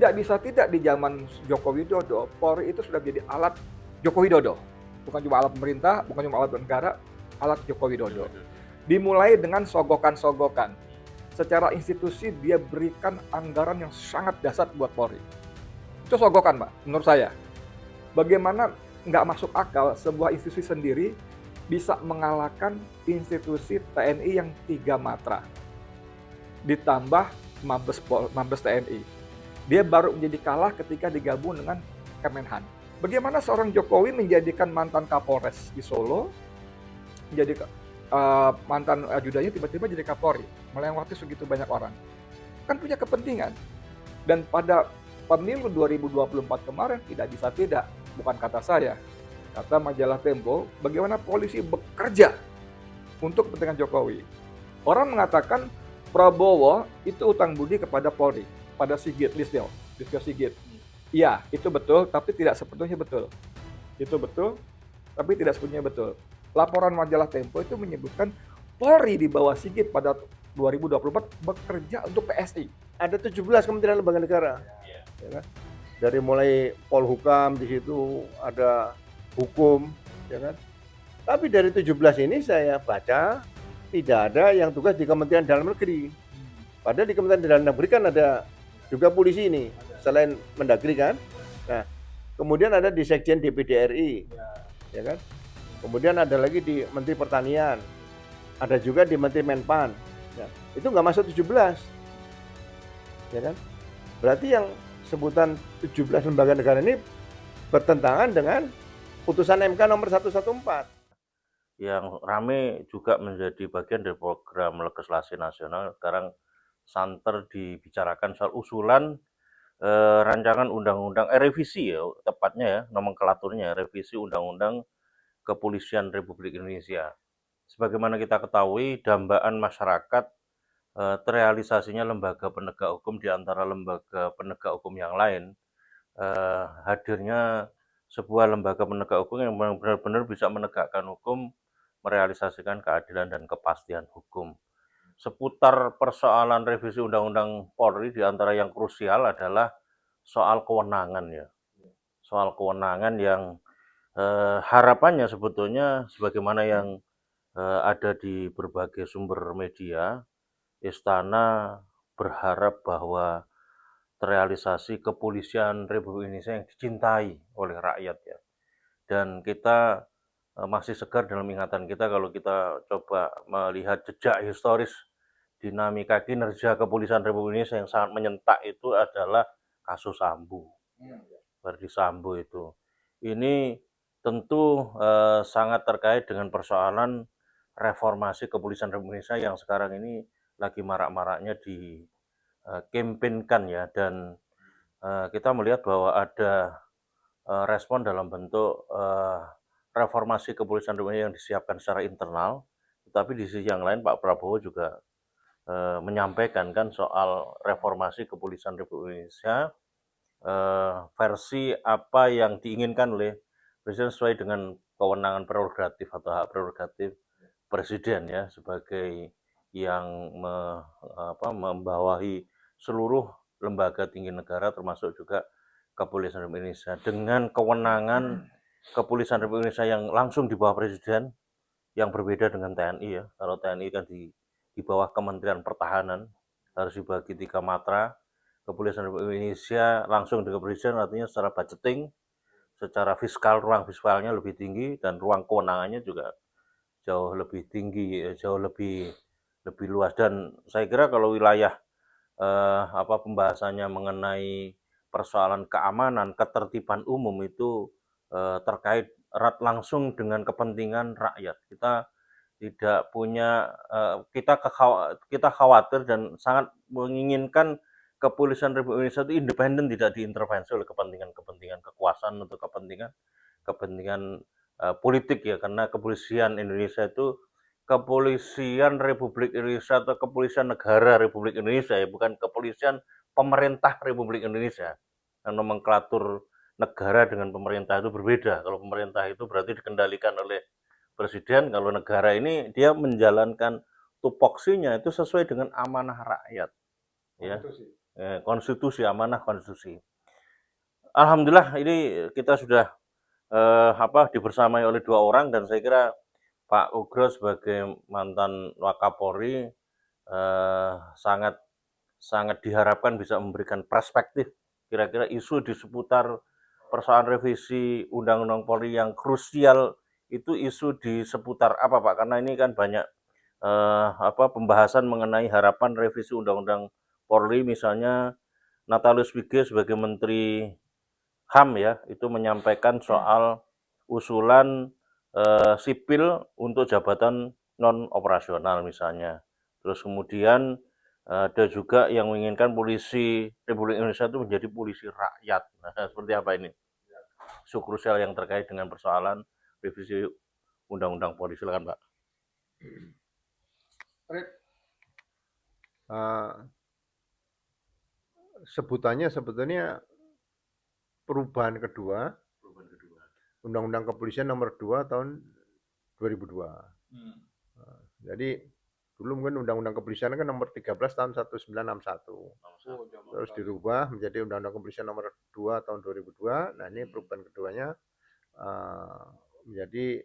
Tidak bisa tidak di zaman Joko Widodo, Polri itu sudah menjadi alat Joko Widodo. Bukan cuma alat pemerintah, bukan cuma alat negara, alat Joko Widodo. Dimulai dengan sogokan-sogokan. Secara institusi dia berikan anggaran yang sangat dasar buat Polri. Itu sogokan, Pak, menurut saya. Bagaimana nggak masuk akal sebuah institusi sendiri bisa mengalahkan institusi TNI yang 3 matra. Ditambah Mabes TNI. Dia baru menjadi kalah ketika digabung dengan Kemenhan. Bagaimana seorang Jokowi menjadikan mantan Kapolres di Solo, menjadi mantan ajudannya tiba-tiba jadi Kapolri, melewati segitu banyak orang. Kan punya kepentingan. Dan pada pemilu 2024 kemarin tidak bisa tidak, bukan kata saya, kata majalah Tempo, bagaimana polisi bekerja untuk kepentingan Jokowi. Orang mengatakan Prabowo itu utang budi kepada Polri, pada Listio Sigit. Iya, itu betul, tapi tidak sepenuhnya betul. Itu betul, tapi tidak sepenuhnya betul. Laporan majalah Tempo itu menyebutkan Polri di bawah Sigit pada 2024 bekerja untuk PSI. Ada 17 kementerian lembaga negara. Ya kan? Dari mulai Polhukam, di situ ada hukum, ya kan? Tapi dari 17 ini saya baca tidak ada yang tugas di Kementerian Dalam Negeri. Padahal di Kementerian Dalam Negeri kan ada juga polisi ini, selain Mendagri kan. Nah, kemudian ada di Sekjen DPD RI, ya kan. Kemudian ada lagi di Menteri Pertanian, ada juga di Menteri Menpan. Ya, itu nggak masuk 17, ya kan. Berarti yang sebutan 17 lembaga negara ini bertentangan dengan putusan MK nomor 114. Yang rame juga menjadi bagian dari program legislasi nasional sekarang santer dibicarakan soal usulan rancangan undang-undang revisi ya tepatnya ya nomenklaturnya revisi undang-undang Kepolisian Republik Indonesia. Sebagaimana kita ketahui dambaan masyarakat terrealisasinya lembaga penegak hukum di antara lembaga penegak hukum yang lain hadirnya sebuah lembaga penegak hukum yang benar-benar bisa menegakkan hukum, merealisasikan keadilan dan kepastian hukum. Seputar persoalan revisi Undang-Undang Polri di antara yang krusial adalah soal kewenangan ya. Soal kewenangan yang harapannya sebetulnya sebagaimana yang ada di berbagai sumber media, Istana berharap bahwa terrealisasi kepolisian Republik Indonesia yang dicintai oleh rakyat ya. Dan kita masih segar dalam ingatan kita kalau kita coba melihat jejak historis dinamika kinerja kepolisian Republik Indonesia yang sangat menyentak itu adalah kasus Sambo. Verdi Sambo itu. Ini tentu sangat terkait dengan persoalan reformasi kepolisian Republik Indonesia yang sekarang ini lagi marak-maraknya dikempenkan ya dan kita melihat bahwa ada respon dalam bentuk reformasi kepolisian Republik yang disiapkan secara internal, tetapi di sisi yang lain Pak Prabowo juga menyampaikan kan soal reformasi kepolisian Republik Indonesia versi apa yang diinginkan oleh Presiden sesuai dengan kewenangan prerogatif atau hak prerogatif Presiden ya sebagai yang membawahi seluruh lembaga tinggi negara termasuk juga Kepolisian Republik Indonesia dengan kewenangan Kepolisian Republik Indonesia yang langsung di bawah Presiden yang berbeda dengan TNI ya. Kalau TNI kan di bawah Kementerian Pertahanan harus dibagi 3 matra. Kepolisian Republik Indonesia langsung dengan Presiden artinya secara budgeting, secara fiskal ruang fiskalnya lebih tinggi dan ruang kewenangannya juga jauh lebih tinggi, jauh lebih luas dan saya kira kalau wilayah pembahasannya mengenai persoalan keamanan, ketertiban umum itu terkait erat langsung dengan kepentingan rakyat. Kita tidak punya kita khawatir dan sangat menginginkan kepolisian Republik Indonesia itu independen, tidak diintervensi oleh kepentingan kekuasaan atau kepentingan politik ya karena kepolisian Indonesia itu kepolisian Republik Indonesia atau kepolisian negara Republik Indonesia ya bukan kepolisian pemerintah Republik Indonesia. Nomenklatur negara dengan pemerintah itu berbeda. Kalau pemerintah itu berarti dikendalikan oleh Presiden, kalau negara ini dia menjalankan tupoksinya itu sesuai dengan amanah rakyat. Ya. konstitusi, amanah konstitusi. Alhamdulillah ini kita sudah dibersamai oleh 2 orang, dan saya kira Pak Ugro sebagai mantan Wakapolri sangat diharapkan bisa memberikan perspektif kira-kira isu di seputar persoalan revisi Undang-Undang Polri yang krusial itu isu di seputar apa, Pak? Karena ini kan banyak pembahasan mengenai harapan revisi Undang-Undang Polri, misalnya Natalius Wige sebagai Menteri HAM ya, itu menyampaikan soal usulan sipil untuk jabatan non operasional misalnya. Terus kemudian ada juga yang menginginkan polisi Republik Indonesia itu menjadi polisi rakyat. Nah, seperti apa ini? Isu krusial yang terkait dengan persoalan revisi Undang-Undang Polri. Silakan, Pak. Sebutannya sebetulnya perubahan kedua Undang-Undang Kepolisian nomor 2 tahun 2002. Jadi dulu mungkin Undang-Undang Kepolisian kan nomor 13 tahun 1961. Terus dirubah menjadi Undang-Undang Kepolisian nomor 2 tahun 2002. Nah, ini perubahan keduanya menjadi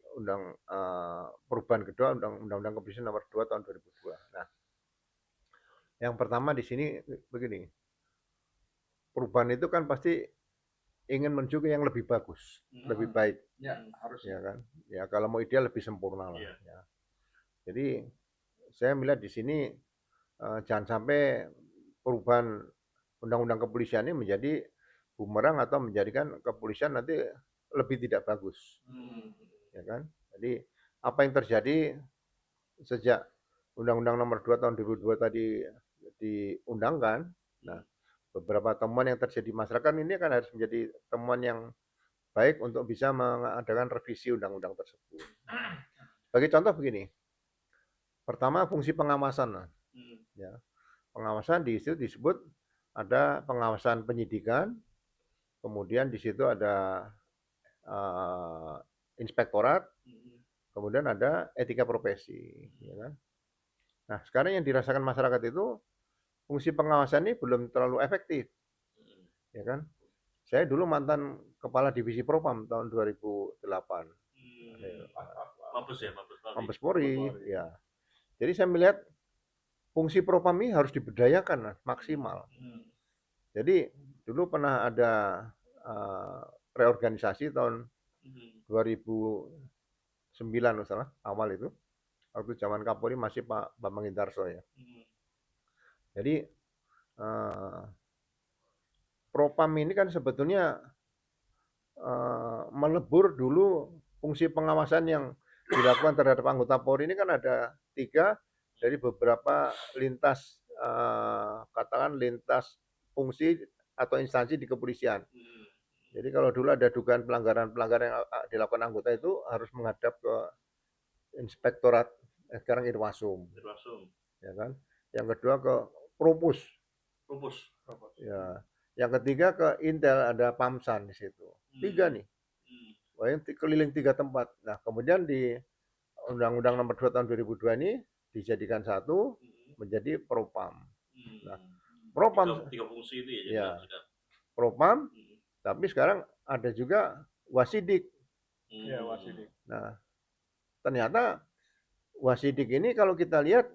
perubahan kedua Undang-Undang Kepolisian nomor 2 tahun 2002. Nah, yang pertama di sini begini. Perubahan itu kan pasti ingin menuju ke yang lebih bagus, lebih baik. Ya, harus. Ya kan? Ya kalau mau ideal lebih sempurna lah. Ya. Jadi saya melihat di sini jangan sampai perubahan Undang-Undang Kepolisian ini menjadi bumerang atau menjadikan kepolisian nanti lebih tidak bagus. Ya kan? Jadi apa yang terjadi sejak Undang-Undang nomor 2 tahun 2002 tadi diundangkan, nah beberapa temuan yang terjadi di masyarakat ini kan harus menjadi temuan yang baik untuk bisa mengadakan revisi undang-undang tersebut. Sebagai contoh begini, pertama fungsi pengawasan. Ya, pengawasan di situ disebut ada pengawasan penyidikan, kemudian di situ ada inspektorat, kemudian ada etika profesi. Ya kan? Nah, sekarang yang dirasakan masyarakat itu fungsi pengawasan ini belum terlalu efektif. Ya kan? Saya dulu mantan kepala divisi Propam tahun 2008. Mabes Polri, ya. Jadi saya melihat fungsi Propam ini harus diberdayakan maksimal. Jadi dulu pernah ada reorganisasi tahun 2009 misalnya, awal itu. Waktu zaman Kapolri masih Pak Bambang Indarso ya. Jadi Propam ini kan sebetulnya melebur dulu fungsi pengawasan yang dilakukan terhadap anggota Polri ini kan ada 3 dari beberapa lintas katakan lintas fungsi atau instansi di kepolisian. Jadi kalau dulu ada dugaan pelanggaran yang dilakukan anggota itu harus menghadap ke Inspektorat, sekarang Irwasum. Ya kan? Yang kedua ke Propus. Ya. Yang ketiga ke Intel, ada Pamsan di situ. 3 nih. Wah, yang keliling 3 tempat. Nah, kemudian di Undang-Undang nomor 2 tahun 2002 ini dijadikan satu menjadi Propam. Nah, Propam 3 fungsi itu ya. Propam, tapi sekarang ada juga Wasidik. Ya, Wasidik. Nah, ternyata Wasidik ini kalau kita lihat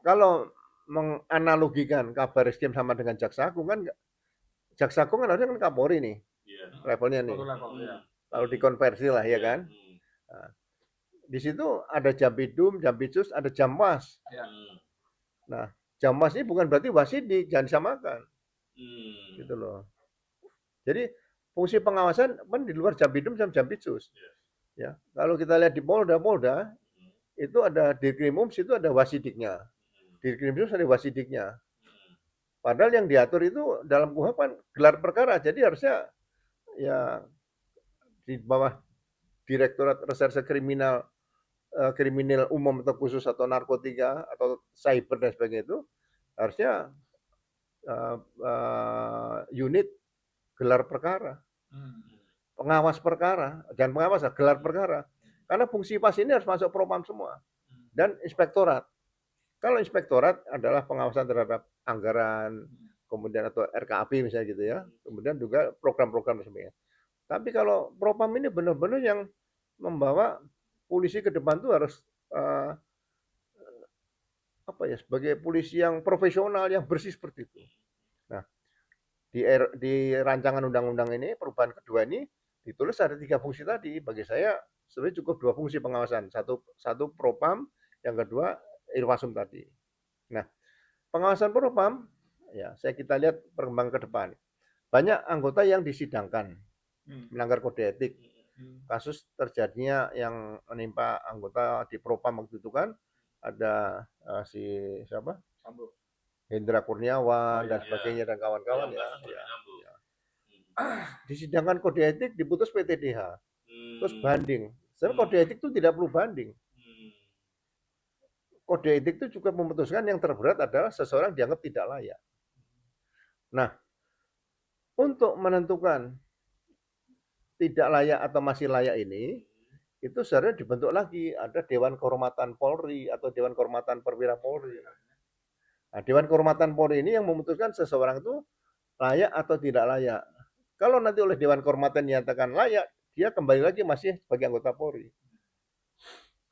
kalau menganalogikan Kabar Eskrim sama dengan Jaksa Agung kan harusnya kan Kapolri nih. Levelnya nih. Kalau dikonversi lah ya kan. Nah, di situ ada Jampidum, Jampitsus, ada Jamwas. Nah, Jamwas ini bukan berarti Wasidik, jangan disamakan. Gitu loh. Jadi fungsi pengawasan kan di luar Jampidum sama Jampitsus. Ya, kalau kita lihat di Polda itu ada Dirkrimum, situ ada Wasidiknya. Dirkrimum ada Wasidiknya. Padahal yang diatur itu dalam KUHP kan gelar perkara, jadi harusnya ya di bawah Direktorat Reserse Kriminal Umum atau khusus atau narkotika atau cyber dan sebagainya itu harusnya unit gelar perkara. Pengawas perkara, jangan pengawas, gelar perkara. Karena fungsi pas ini harus masuk Propam semua. Dan inspektorat. Kalau inspektorat adalah pengawasan terhadap anggaran, kemudian atau RKAP misalnya gitu ya, kemudian juga program-program sebagainya. Tapi kalau propam ini benar-benar yang membawa polisi ke depan tuh harus eh, apa ya, sebagai polisi yang profesional, yang bersih seperti itu. Nah, di rancangan undang-undang ini perubahan kedua ini ditulis ada 3 fungsi tadi. Bagi saya sebenarnya cukup 2 fungsi pengawasan. Satu propam, yang kedua irwasum tadi. Nah, pengawasan propam ya kita lihat perkembangan ke depan. Banyak anggota yang disidangkan melanggar kode etik. Kasus terjadinya yang menimpa anggota di propam waktu itu kan ada si siapa? Hendra Kurniawan dan sebagainya dan kawan-kawan ya. Disidangkan kode etik diputus PTDH. Terus banding. Sebenarnya kode etik itu tidak perlu banding. Kode etik itu juga memutuskan yang terberat adalah seseorang dianggap tidak layak. Nah, untuk menentukan tidak layak atau masih layak ini, itu sebenarnya dibentuk lagi. Ada Dewan Kehormatan Polri atau Dewan Kehormatan Perwira Polri. Nah, Dewan Kehormatan Polri ini yang memutuskan seseorang itu layak atau tidak layak. Kalau nanti oleh Dewan Kehormatan dinyatakan layak, dia kembali lagi masih sebagai anggota Polri.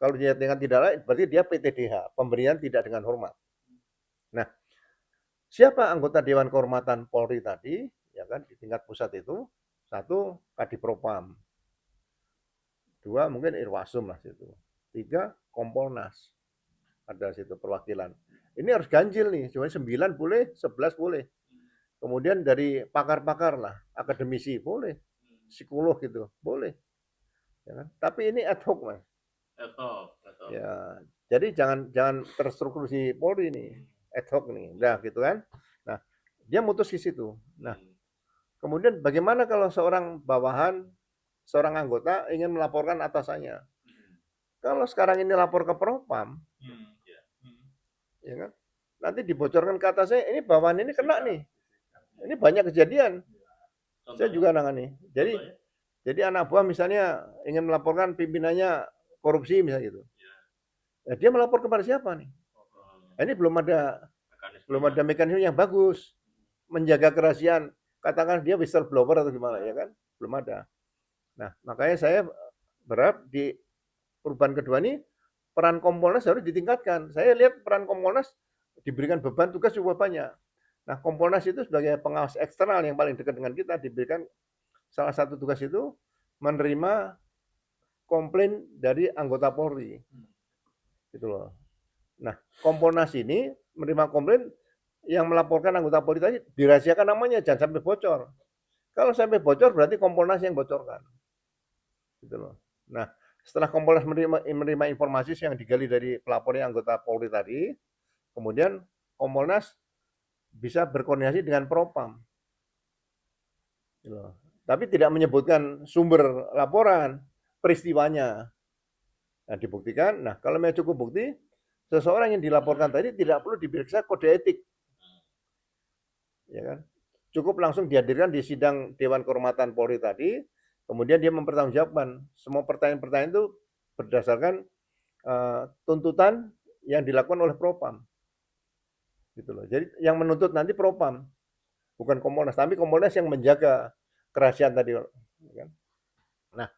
Kalau dinyatakan tidak layak, berarti dia PTDH, pemberian tidak dengan hormat. Nah, siapa anggota Dewan Kehormatan Polri tadi? Ya kan di tingkat pusat itu, 1 Kadipropam, 2 mungkin Irwasum lah situ, 3 Kompolnas, ada situ perwakilan. Ini harus ganjil nih, cuma 9 boleh, 11 boleh. Kemudian dari pakar-pakar lah, akademisi boleh, psikolog gitu boleh. Ya kan? Tapi ini ad hoc mas. Ya, jadi jangan terstruktur si Polri nih, ad hoc nih, udah gitu kan. Nah, dia mutus di situ. Nah, kemudian bagaimana kalau seorang bawahan, seorang anggota ingin melaporkan atasannya? Kalau sekarang ini lapor ke Propam, ya kan? Nanti dibocorkan ke atasnya, ini bawahan ini kena nih. Ini banyak kejadian. Saya juga nangani. Jadi anak buah misalnya ingin melaporkan pimpinannya korupsi misalnya gitu. Ya, dia melapor kepada siapa nih? Ini belum ada mekanisme yang bagus menjaga kerahasiaan. Katakan dia whistleblower atau gimana ya kan? Belum ada. Nah, makanya saya berharap di perubahan kedua ini peran Kompolnas harus ditingkatkan. Saya lihat peran Kompolnas diberikan beban tugas cukup banyak. Nah, Kompolnas itu sebagai pengawas eksternal yang paling dekat dengan kita diberikan salah satu tugas itu menerima komplain dari anggota Polri. Gitu loh. Nah, Kompolnas ini menerima komplain yang melaporkan anggota Polri tadi dirahasiakan namanya, jangan sampai bocor. Kalau sampai bocor berarti Kompolnas yang bocorkan. Gitu loh. Nah, setelah Kompolnas menerima informasi yang digali dari pelapornya anggota Polri tadi, kemudian Kompolnas bisa berkoordinasi dengan Propam. Gitu loh. Tapi tidak menyebutkan sumber laporan, peristiwanya. Nah, dibuktikan. Nah, kalau memang cukup bukti, seseorang yang dilaporkan tadi tidak perlu diperiksa kode etik. Ya kan? Cukup langsung dihadirkan di sidang Dewan Kehormatan Polri tadi, kemudian dia mempertanggungjawabkan semua pertanyaan-pertanyaan itu berdasarkan tuntutan yang dilakukan oleh Propam. Gitu loh. Jadi yang menuntut nanti Propam, bukan Kompolnas, tapi Kompolnas yang menjaga kerahasiaan tadi. Kan? Nah,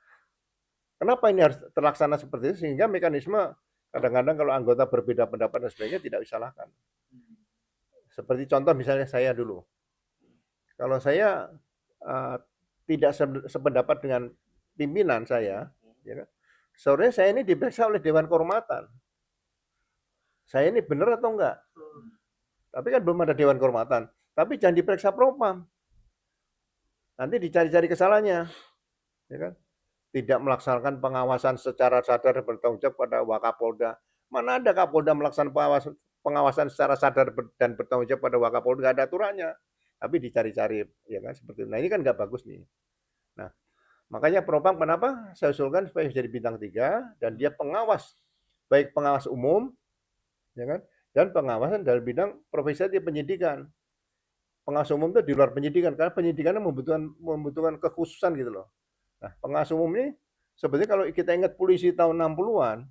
kenapa ini harus terlaksana seperti itu? Sehingga mekanisme kadang-kadang kalau anggota berbeda pendapat dan sebagainya tidak disalahkan. Seperti contoh misalnya saya dulu. Kalau saya tidak sependapat dengan pimpinan saya, ya kan? Sebenarnya saya ini diperiksa oleh Dewan Kehormatan. Saya ini benar atau enggak? Tapi kan belum ada Dewan Kehormatan. Tapi jangan diperiksa Propam. Nanti dicari-cari kesalahannya. Ya kan? Tidak melaksanakan pengawasan secara sadar dan bertanggung jawab pada Wakapolda. Mana ada Kapolda melaksanakan pengawasan secara sadar dan bertanggung jawab pada Wakapolda, nggak ada aturannya. Tapi dicari-cari, ya kan seperti itu. Nah ini kan nggak bagus nih. Nah makanya Propam kenapa saya usulkan supaya jadi bintang 3 dan dia pengawas, baik pengawas umum, ya kan, dan pengawasan dalam bidang profesi di penyidikan. Pengawas umum itu di luar penyidikan karena penyidikannya membutuhkan kekhususan gitu loh. Nah, pengawas umum ini sebenarnya kalau kita ingat polisi tahun 60-an,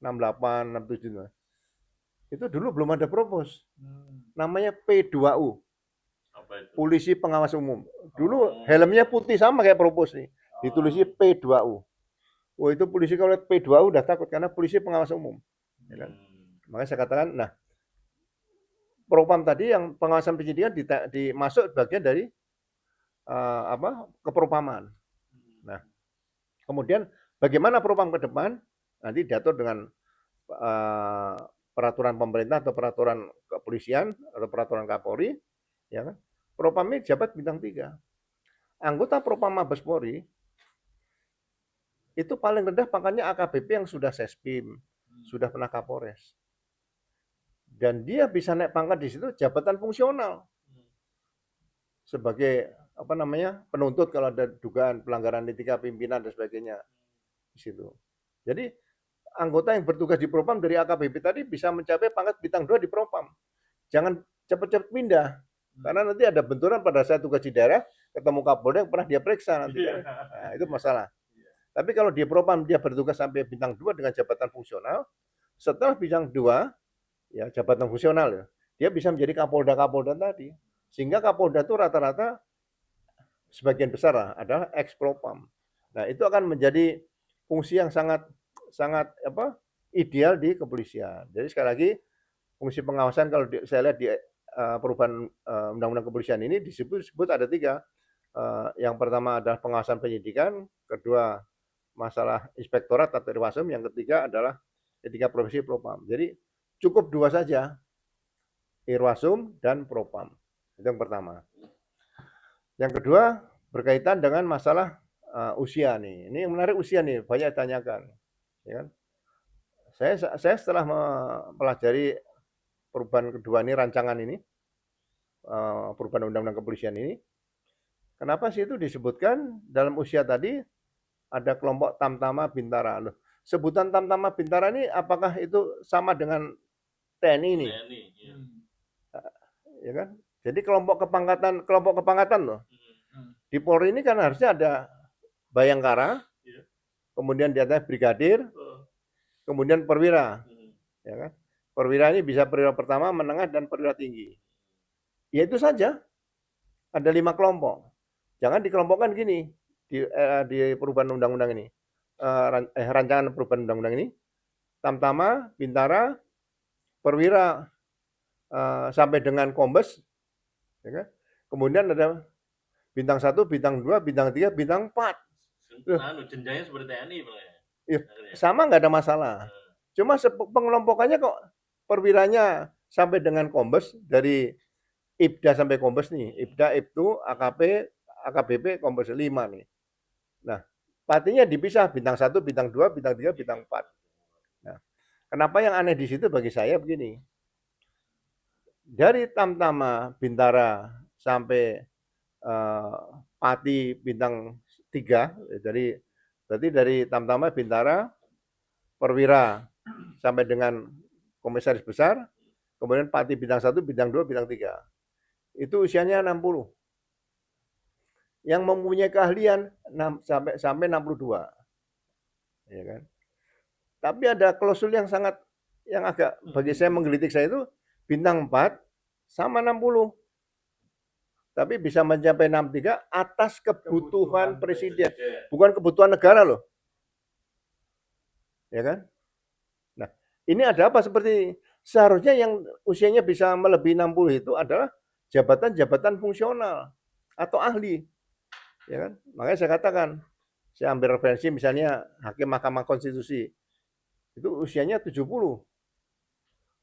68, 67, Itu dulu belum ada propos. Hmm. Namanya P2U, Apa itu? Polisi Pengawas Umum. Oh. Dulu helmnya putih sama kayak propos nih. Ditulisi P2U. Oh, itu polisi kalau lihat P2U udah takut karena polisi pengawas umum. Ya kan? Makanya saya katakan, nah, Propam tadi yang pengawasan penyidikan dimasuk bagian dari kepropaman. Nah, kemudian bagaimana propam ke depan nanti diatur dengan peraturan pemerintah atau peraturan kepolisian atau peraturan Kapolri, ya kan? Propam ini jabat bintang 3. Anggota Propam Mabes Polri itu paling rendah pangkatnya AKBP yang sudah Sespim, sudah pernah Kapolres. Dan dia bisa naik pangkat di situ jabatan fungsional. Sebagai penuntut kalau ada dugaan pelanggaran etika pimpinan dan sebagainya di situ. Jadi anggota yang bertugas di Propam dari AKBP tadi bisa mencapai pangkat bintang 2 di Propam. Jangan cepat-cepat pindah. Karena nanti ada benturan pada saat tugas di daerah, ketemu Kapolda yang pernah dia periksa nanti. Nah, itu masalah. Tapi kalau di Propam dia bertugas sampai bintang 2 dengan jabatan fungsional, setelah bintang 2, ya jabatan fungsional ya, dia bisa menjadi Kapolda tadi. Sehingga Kapolda itu rata-rata sebagian besar adalah ex Propam. Nah, itu akan menjadi fungsi yang sangat ideal di kepolisian. Jadi sekali lagi fungsi pengawasan kalau saya lihat di perubahan undang-undang kepolisian ini disebut ada 3. Yang pertama adalah pengawasan penyidikan, kedua masalah inspektorat atau irwasum, yang ketiga adalah etika profesi Propam. Jadi cukup 2 saja, irwasum dan Propam. Itu yang pertama. Yang kedua berkaitan dengan masalah usia nih. Ini yang menarik, usia nih banyak ditanyakan, ya kan? Saya setelah mempelajari perubahan kedua ini, rancangan ini, perubahan undang-undang kepolisian ini, kenapa sih itu disebutkan dalam usia tadi ada kelompok Tamtama Bintara. Loh, sebutan Tamtama Bintara ini apakah itu sama dengan TNI ini? TNI, ya. Ya kan? Jadi kelompok kepangkatan loh. Di Polri ini kan harusnya ada Bayangkara, kemudian di atasnya brigadir, kemudian perwira. Ya kan? Perwira ini bisa perwira pertama, menengah, dan perwira tinggi. Ya itu saja. Ada 5 kelompok. Jangan dikelompokkan gini di perubahan undang-undang ini. Rancangan perubahan undang-undang ini. Tamtama, Bintara, perwira sampai dengan kombes. Ya kan? Kemudian ada bintang 1, bintang 2, bintang 3, bintang 4. Jenjangnya seperti TNI, Bang. Ya, sama nggak ada masalah. Cuma pengelompokannya kok perwiranya sampai dengan kombes, dari Ibda sampai kombes nih. Ibda, Ibtu, AKP, AKBP, kombes 5 nih. Nah, patinya dipisah, bintang 1, bintang 2, bintang 3, bintang 4. Nah, kenapa yang aneh di situ bagi saya begini. Dari Tamtama Bintara sampai Pati bintang 3, berarti dari Tamtama Bintara, perwira sampai dengan komisaris besar, kemudian Pati bintang 1, bintang 2, bintang 3. Itu usianya 60. Yang mempunyai keahlian sampai 62. Ya kan? Tapi ada klausul yang agak bagi saya menggelitik saya itu, bintang 4 sama 60. Tapi bisa mencapai 63 atas kebutuhan presiden, bukan kebutuhan negara loh. Ya kan? Nah, ini ada apa seperti ini? Seharusnya yang usianya bisa melebihi 60 itu adalah jabatan-jabatan fungsional atau ahli. Ya kan? Makanya saya katakan, saya ambil referensi misalnya Hakim Mahkamah Konstitusi. Itu usianya 70.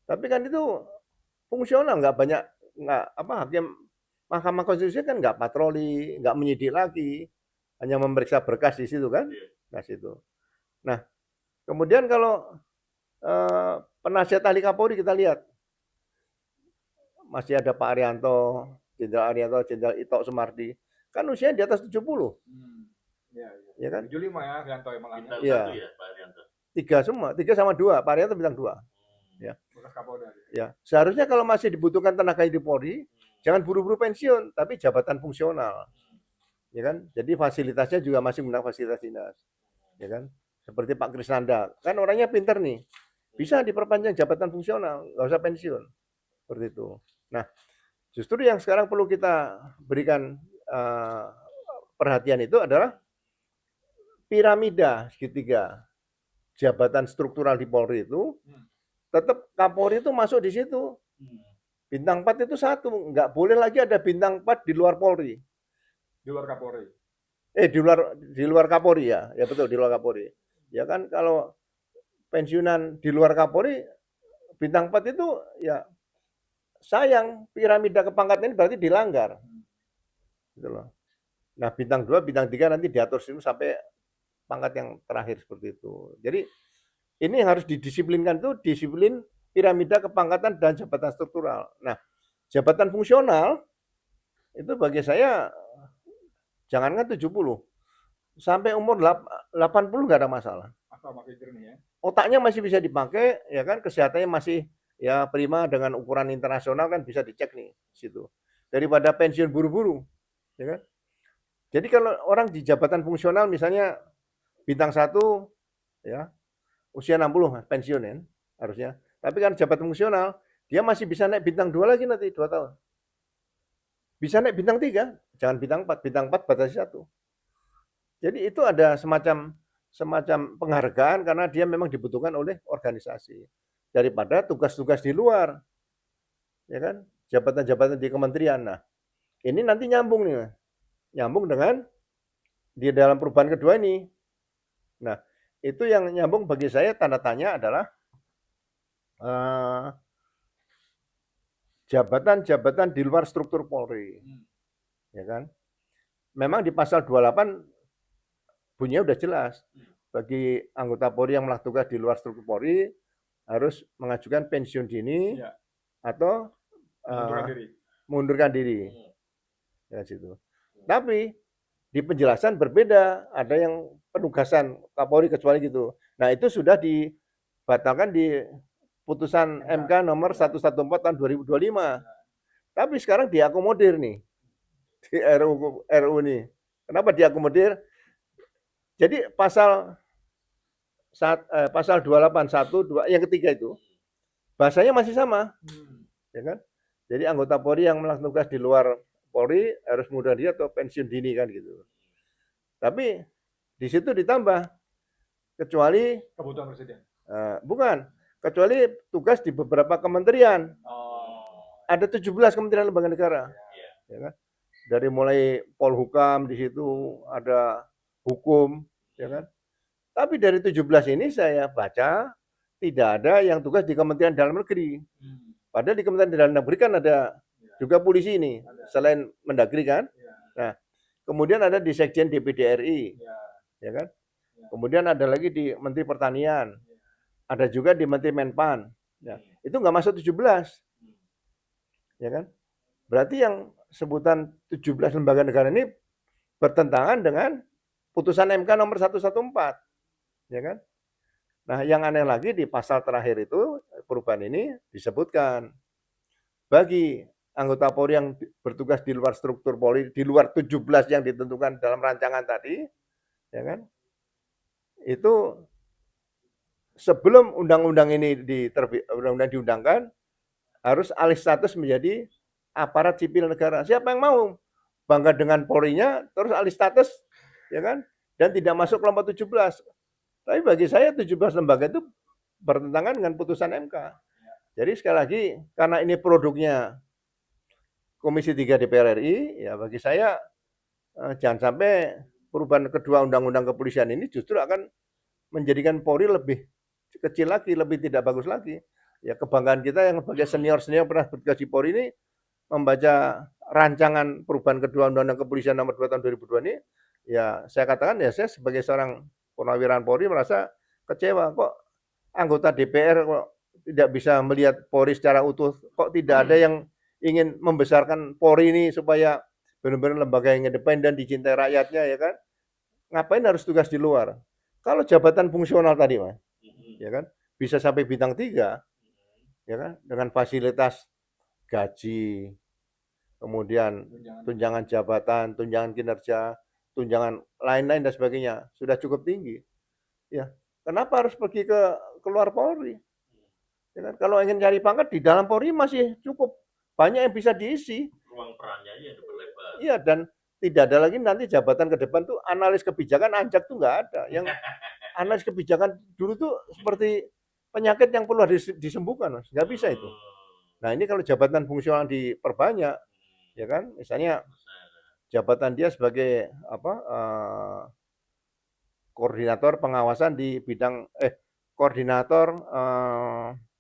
Tapi kan itu fungsional, Hakim Mahkamah Konstitusi kan nggak patroli, nggak menyidik lagi, hanya memeriksa berkas di situ kan, Nah, kemudian kalau penasihat ahli Kapolri kita lihat, masih ada Pak Arianto, Jenderal Arianto, Jenderal Ito Sumardi, kan usianya di atas 70. Ya kan? 75 ya, Arianto malah. Iya. Ya, Pak Arianto. 3 semua, 3 sama 2, Pak Arianto bintang 2. Ya. Bekas Kapolda. Ya, seharusnya kalau masih dibutuhkan tenaga di Polri, jangan buru-buru pensiun, tapi jabatan fungsional. Ya kan? Jadi fasilitasnya juga masih menggunakan fasilitas dinas. Ya kan? Seperti Pak Krisnanda, kan orangnya pinter nih. bisa diperpanjang jabatan fungsional, nggak usah pensiun, seperti itu. Nah, justru yang sekarang perlu kita berikan perhatian itu adalah piramida segitiga jabatan struktural di Polri itu, tetap Kapolri itu masuk di situ. Bintang 4 itu satu, nggak boleh lagi ada bintang 4 di luar Polri. Di luar Kapolri. Di luar Kapolri ya, ya betul di luar Kapolri. Ya kan kalau pensiunan di luar Kapolri bintang 4 itu ya sayang piramida kepangkatan ini berarti dilanggar. Gitu loh. Nah, bintang 2, bintang 3 nanti diatur situ sampai pangkat yang terakhir seperti itu. Jadi ini yang harus didisiplinkan tuh disiplin piramida kepangkatan dan jabatan struktural. Nah, jabatan fungsional itu bagi saya jangankan 70 sampai umur 80 nggak ada masalah. Asal makin jernih ya. Otaknya masih bisa dipakai, ya kan, kesehatannya masih ya prima dengan ukuran internasional kan bisa dicek nih situ. Daripada pensiun buru-buru, ya kan? Jadi kalau orang di jabatan fungsional misalnya bintang 1 ya usia 60 pensiun ya harusnya. Tapi kan jabatan fungsional dia masih bisa naik bintang 2 lagi nanti 2 tahun. Bisa naik bintang 3, jangan bintang 4. Bintang 4 batasi 1. Jadi itu ada semacam penghargaan karena dia memang dibutuhkan oleh organisasi daripada tugas-tugas di luar, ya kan, jabatan-jabatan di kementerian. Nah, ini nanti nyambung nih, nyambung dengan di dalam perubahan kedua ini. Nah, itu yang nyambung bagi saya tanda tanya adalah jabatan-jabatan di luar struktur Polri, ya kan. Memang di pasal 28 bunyinya udah jelas. Bagi anggota Polri yang melakukan tugas di luar struktur Polri harus mengajukan pensiun dini Ya. atau mundurkan diri. Ya situ. Tapi di penjelasan berbeda, ada yang penugasan Kapolri kecuali gitu. Nah, itu sudah dibatalkan di putusan MK nomor 114 tahun 2025. Tapi sekarang diakomodir nih di RU nih. Kenapa diakomodir? Jadi pasal 281 yang ketiga itu bahasanya masih sama, ya kan? Jadi anggota Polri yang melakukan tugas di luar Polri harus mundurkan diri atau pensiun dini kan gitu. Tapi di situ ditambah kecuali kebutuhan presiden. Bukan, kecuali tugas di beberapa kementerian. Ada 17 kementerian lembaga negara, ya kan? Dari mulai Polhukam di situ ada hukum, ya kan? Tapi dari 17 ini saya baca tidak ada yang tugas di Kementerian Dalam Negeri. Padahal di Kementerian Dalam Negeri kan ada juga polisi ini, selain Mendagri kan. Nah, kemudian ada di Sekjen DPD RI, ya kan. Kemudian ada lagi di Menteri Pertanian, ada juga di Menteri Menpan. Ya, itu nggak masuk 17, ya kan. Berarti yang sebutan 17 lembaga negara ini bertentangan dengan putusan MK nomor 114. Ya kan? Nah, yang aneh lagi di pasal terakhir itu perubahan ini disebutkan bagi anggota Polri yang bertugas di luar struktur Polri, di luar 17 yang ditentukan dalam rancangan tadi, ya kan? Itu sebelum undang-undang ini diundangkan harus alih status menjadi aparat sipil negara. Siapa yang mau bangga dengan Polri-nya terus alih status, ya kan? Dan tidak masuk kelompok 17. Tapi bagi saya 17 lembaga itu bertentangan dengan putusan MK. Jadi sekali lagi, karena ini produknya Komisi 3 DPR RI, ya bagi saya jangan sampai perubahan kedua undang-undang kepolisian ini justru akan menjadikan Polri lebih kecil lagi, lebih tidak bagus lagi. Ya kebanggaan kita yang sebagai senior-senior pernah bertugas di Polri ini membaca rancangan perubahan kedua undang-undang kepolisian nomor 2 tahun 2002 ini, ya saya katakan ya saya sebagai seorang Purnawirawan Polri merasa kecewa kok anggota DPR kok tidak bisa melihat Polri secara utuh, kok tidak ada yang ingin membesarkan Polri ini supaya benar-benar lembaga yang independen dicintai rakyatnya, ya kan? Ngapain harus tugas di luar? Kalau jabatan fungsional tadi, Mas, ya kan? Bisa sampai bintang 3, ya kan? Dengan fasilitas gaji, kemudian tunjangan jabatan, tunjangan kinerja, tunjangan lain-lain dan sebagainya sudah cukup tinggi. Ya, kenapa harus pergi ke luar Polri? Ya kan? Kalau ingin cari pangkat di dalam Polri masih cukup banyak yang bisa diisi. Ruang perannya aja yang berlebar. Iya, dan tidak ada lagi nanti jabatan ke depan tuh analis kebijakan anjak tuh nggak ada. Yang analis kebijakan dulu tuh seperti penyakit yang perlu disembuhkan, Mas. Nggak bisa itu. Nah, ini kalau jabatan fungsional diperbanyak, ya kan? Misalnya jabatan dia sebagai apa? Koordinator pengawasan di bidang koordinator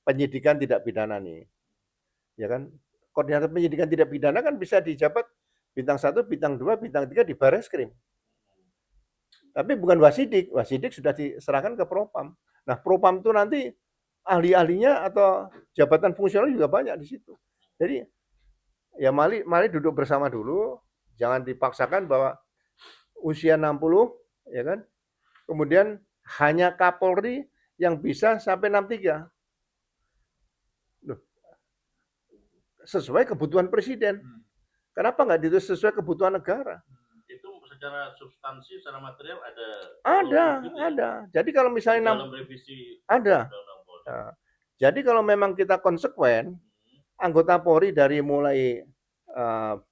penyidikan tidak pidana nih. Ya kan? Koordinator penyidikan tidak pidana kan bisa dijabat bintang 1, bintang 2, bintang 3 di Bareskrim. Tapi bukan Wasidik. Wasidik sudah diserahkan ke Propam. Nah, Propam itu nanti ahli-ahlinya atau jabatan fungsional juga banyak di situ. Jadi ya mari duduk bersama dulu, jangan dipaksakan bahwa usia 60 ya kan. Kemudian hanya Kapolri yang bisa sampai 63. Loh, sesuai kebutuhan presiden. Kenapa nggak ditulis sesuai kebutuhan negara? Itu secara substansi, secara material ada. Ada. Jadi kalau misalnya dalam revisi ada. Nah, jadi kalau memang kita konsekuen, anggota Polri dari mulai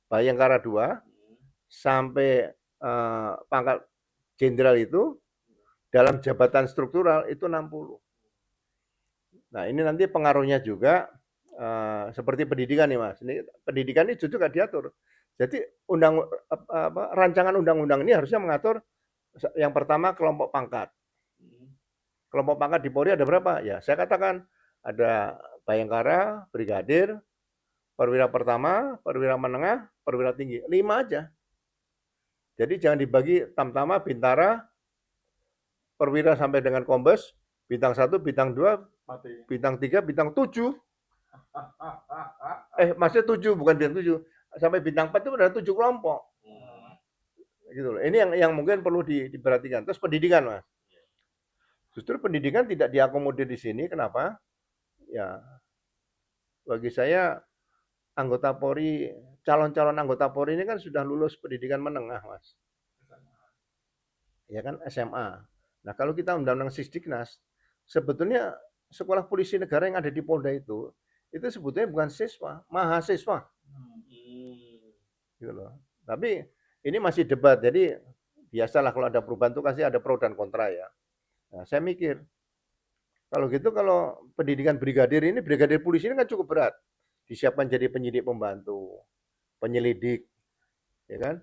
Bayangkara 2 sampai pangkat jenderal itu dalam jabatan struktural itu 60. Nah, ini nanti pengaruhnya juga seperti pendidikan nih, Mas. Ini pendidikan ini juga diatur. Jadi rancangan undang-undang ini harusnya mengatur yang pertama kelompok pangkat. Kelompok pangkat di Polri ada berapa? Ya, saya katakan ada Bayangkara, Brigadir, Perwira Pertama, Perwira Menengah, Perwira Tinggi. 5 aja. Jadi jangan dibagi Tamtama, Bintara, Perwira sampai dengan Kombes, bintang 1, bintang 2, bintang 3, bintang 7. Maksudnya 7 bukan bintang 7. Sampai bintang 4 itu ada 7 kelompok. Gitu loh. Ini yang mungkin perlu diperhatikan. Terus pendidikan, Mas. Justru pendidikan tidak diakomodir di sini. Kenapa? Ya, bagi saya anggota Polri, calon-calon anggota Polri ini kan sudah lulus pendidikan menengah, Mas. Ya kan, SMA. Nah, kalau kita undang-undang Sisdiknas, sebetulnya sekolah polisi negara yang ada di Polda itu sebetulnya bukan siswa, mahasiswa. Gitu loh. Tapi ini masih debat, jadi biasalah kalau ada perubahan itu pasti ada pro dan kontra ya. Nah, saya mikir, kalau gitu kalau pendidikan brigadir polisi ini kan cukup berat. Disiapkan jadi penyidik pembantu, penyelidik, ya kan?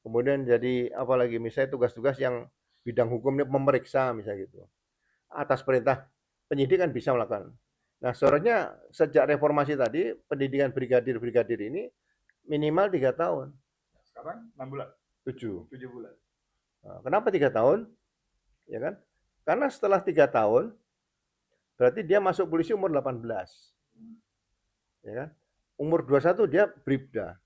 Kemudian jadi apalagi misalnya tugas-tugas yang bidang hukumnya memeriksa misalnya gitu. Atas perintah penyidik kan bisa melakukan. Nah, seharusnya sejak reformasi tadi pendidikan brigadir ini minimal 3 tahun. Sekarang 6 bulan. 7 bulan. Nah, kenapa 3 tahun? Ya kan? Karena setelah 3 tahun berarti dia masuk polisi umur 18. Ya kan? Umur 21 dia bribda.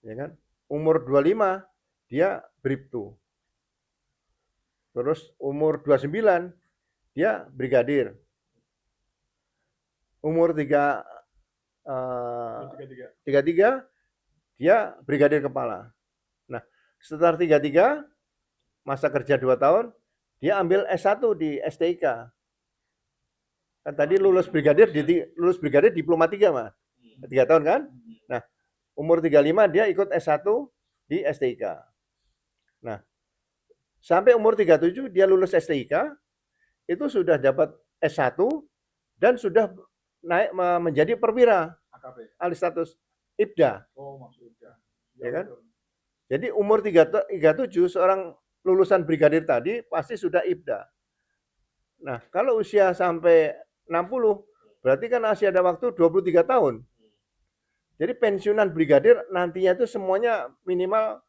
Ya kan? Umur 25 dia bribtu. Terus umur 29 dia brigadir. Umur 33 dia brigadir kepala. Nah, setelah 33 masa kerja 2 tahun, dia ambil S1 di STIK. Kan tadi lulus brigadir diploma 3, Mas. 3 tahun kan? Nah, umur 35 dia ikut S1 di STIK. Nah, sampai umur 37 dia lulus STIK, itu sudah dapat S1 dan sudah naik menjadi perwira. Alih status IPDA. Oh, maksud IPDA. Ya kan? Jadi umur 37 seorang lulusan brigadir tadi pasti sudah IPDA. Nah, kalau usia sampai 60, berarti kan masih ada waktu 23 tahun. Jadi pensiunan brigadir nantinya itu semuanya minimal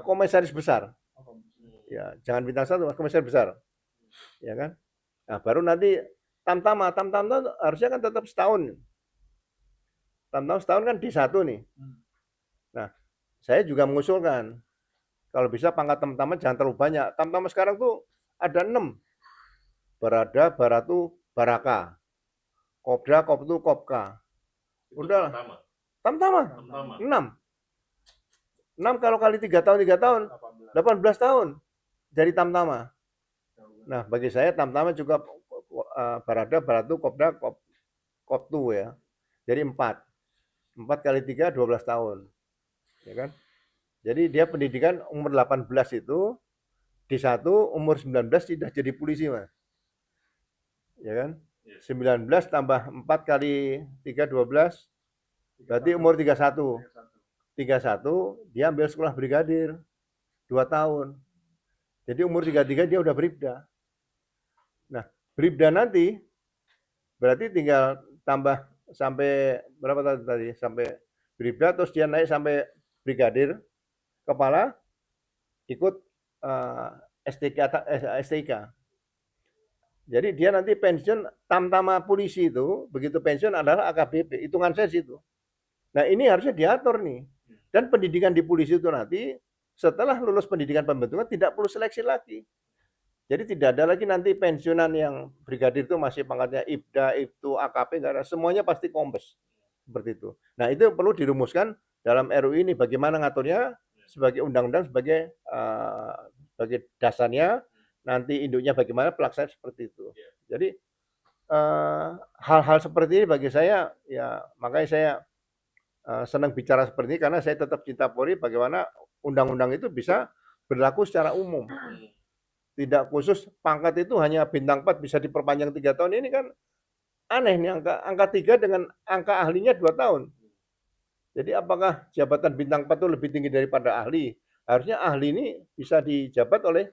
komisaris besar. Ya, jangan bintang 1, komisaris besar. Ya kan? Nah, baru nanti tamtama harusnya kan tetap setahun. Tamtama setahun kan D1 nih. Nah, saya juga mengusulkan kalau bisa pangkat tamtama jangan terlalu banyak. Tamtama sekarang tuh ada 6. Barada, Baratu, Baraka. Kopda, Koptu, Kopka. Udah. Tamtama. 6 kalau kali 3 tahun 18 tahun jadi tamtama. Nah, bagi saya tamtama juga Barada, Baratu, Kopda, Koptu ya. Jadi 4. 4 kali 3 12 tahun. Ya kan? Jadi dia pendidikan umur 18 itu D1 umur 19 sudah jadi polisi, Mas. Ya kan? 19 tambah 4 kali 3 12 berarti umur 31. 31 dia ambil sekolah brigadir 2 tahun. Jadi umur 33 dia udah bribda. Nah, bribda nanti berarti tinggal tambah sampai berapa tadi? Sampai bribda terus dia naik sampai brigadir kepala ikut STIK. Jadi dia nanti pensiun tamtama polisi itu begitu pensiun adalah AKBP. Hitungan saya situ. Nah, ini harusnya diatur nih. Dan pendidikan di polisi itu nanti setelah lulus pendidikan pembentukan tidak perlu seleksi lagi. Jadi tidak ada lagi nanti pensiunan yang brigadir itu masih pangkatnya IPDA, IPTU, AKP, enggak ada. Semuanya pasti kombes. Seperti itu. Nah, itu perlu dirumuskan dalam RUU ini bagaimana ngaturnya sebagai undang-undang sebagai dasarnya, nanti induknya bagaimana pelaksanaan seperti itu. Jadi hal-hal seperti ini bagi saya ya makanya saya senang bicara seperti ini karena saya tetap cinta Polri bagaimana undang-undang itu bisa berlaku secara umum. Tidak khusus pangkat itu hanya bintang 4 bisa diperpanjang 3 tahun, ini kan aneh nih angka 3 dengan angka ahlinya 2 tahun. Jadi apakah jabatan bintang 4 itu lebih tinggi daripada ahli? Harusnya ahli ini bisa dijabat oleh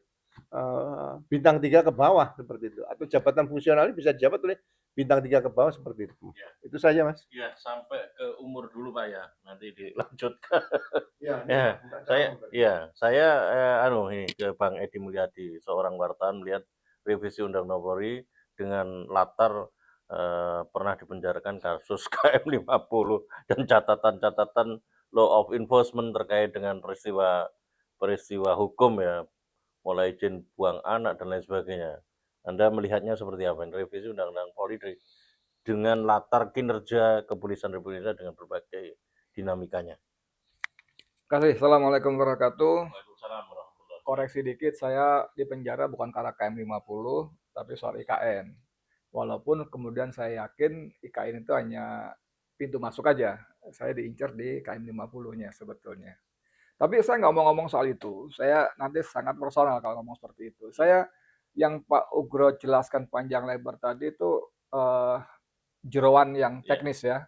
bintang 3 ke bawah seperti itu. Atau jabatan fungsional bisa dijabat oleh bintang 3 ke bawah seperti itu. Ya. Itu saja, Mas. Ya, sampai ke umur dulu Pak ya. Nanti dilanjutkan. Ya, Saya ini ke Bang Edi Mulyadi, seorang wartawan melihat revisi Undang-Undang Polri dengan latar pernah dipenjarakan kasus KM 50 dan catatan-catatan law of enforcement terkait dengan peristiwa hukum ya, mulai izin buang anak dan lain sebagainya. Anda melihatnya seperti apa? Revisi Undang-Undang Polri dengan latar kinerja kepolisian Republik Indonesia dengan berbagai dinamikanya. Terima kasih. Assalamualaikum warahmatullahi wabarakatuh. Waalaikumsalam warahmatullahi wabarakatuh. Koreksi dikit, saya di penjara bukan karena KM 50, tapi soal IKN. Walaupun kemudian saya yakin IKN itu hanya pintu masuk aja. Saya diincar di KM 50-nya sebetulnya. Tapi saya nggak mau ngomong soal itu. Saya nanti sangat personal kalau ngomong seperti itu. Saya yang Pak Ugro jelaskan panjang lebar tadi itu jeroan yang teknis ya.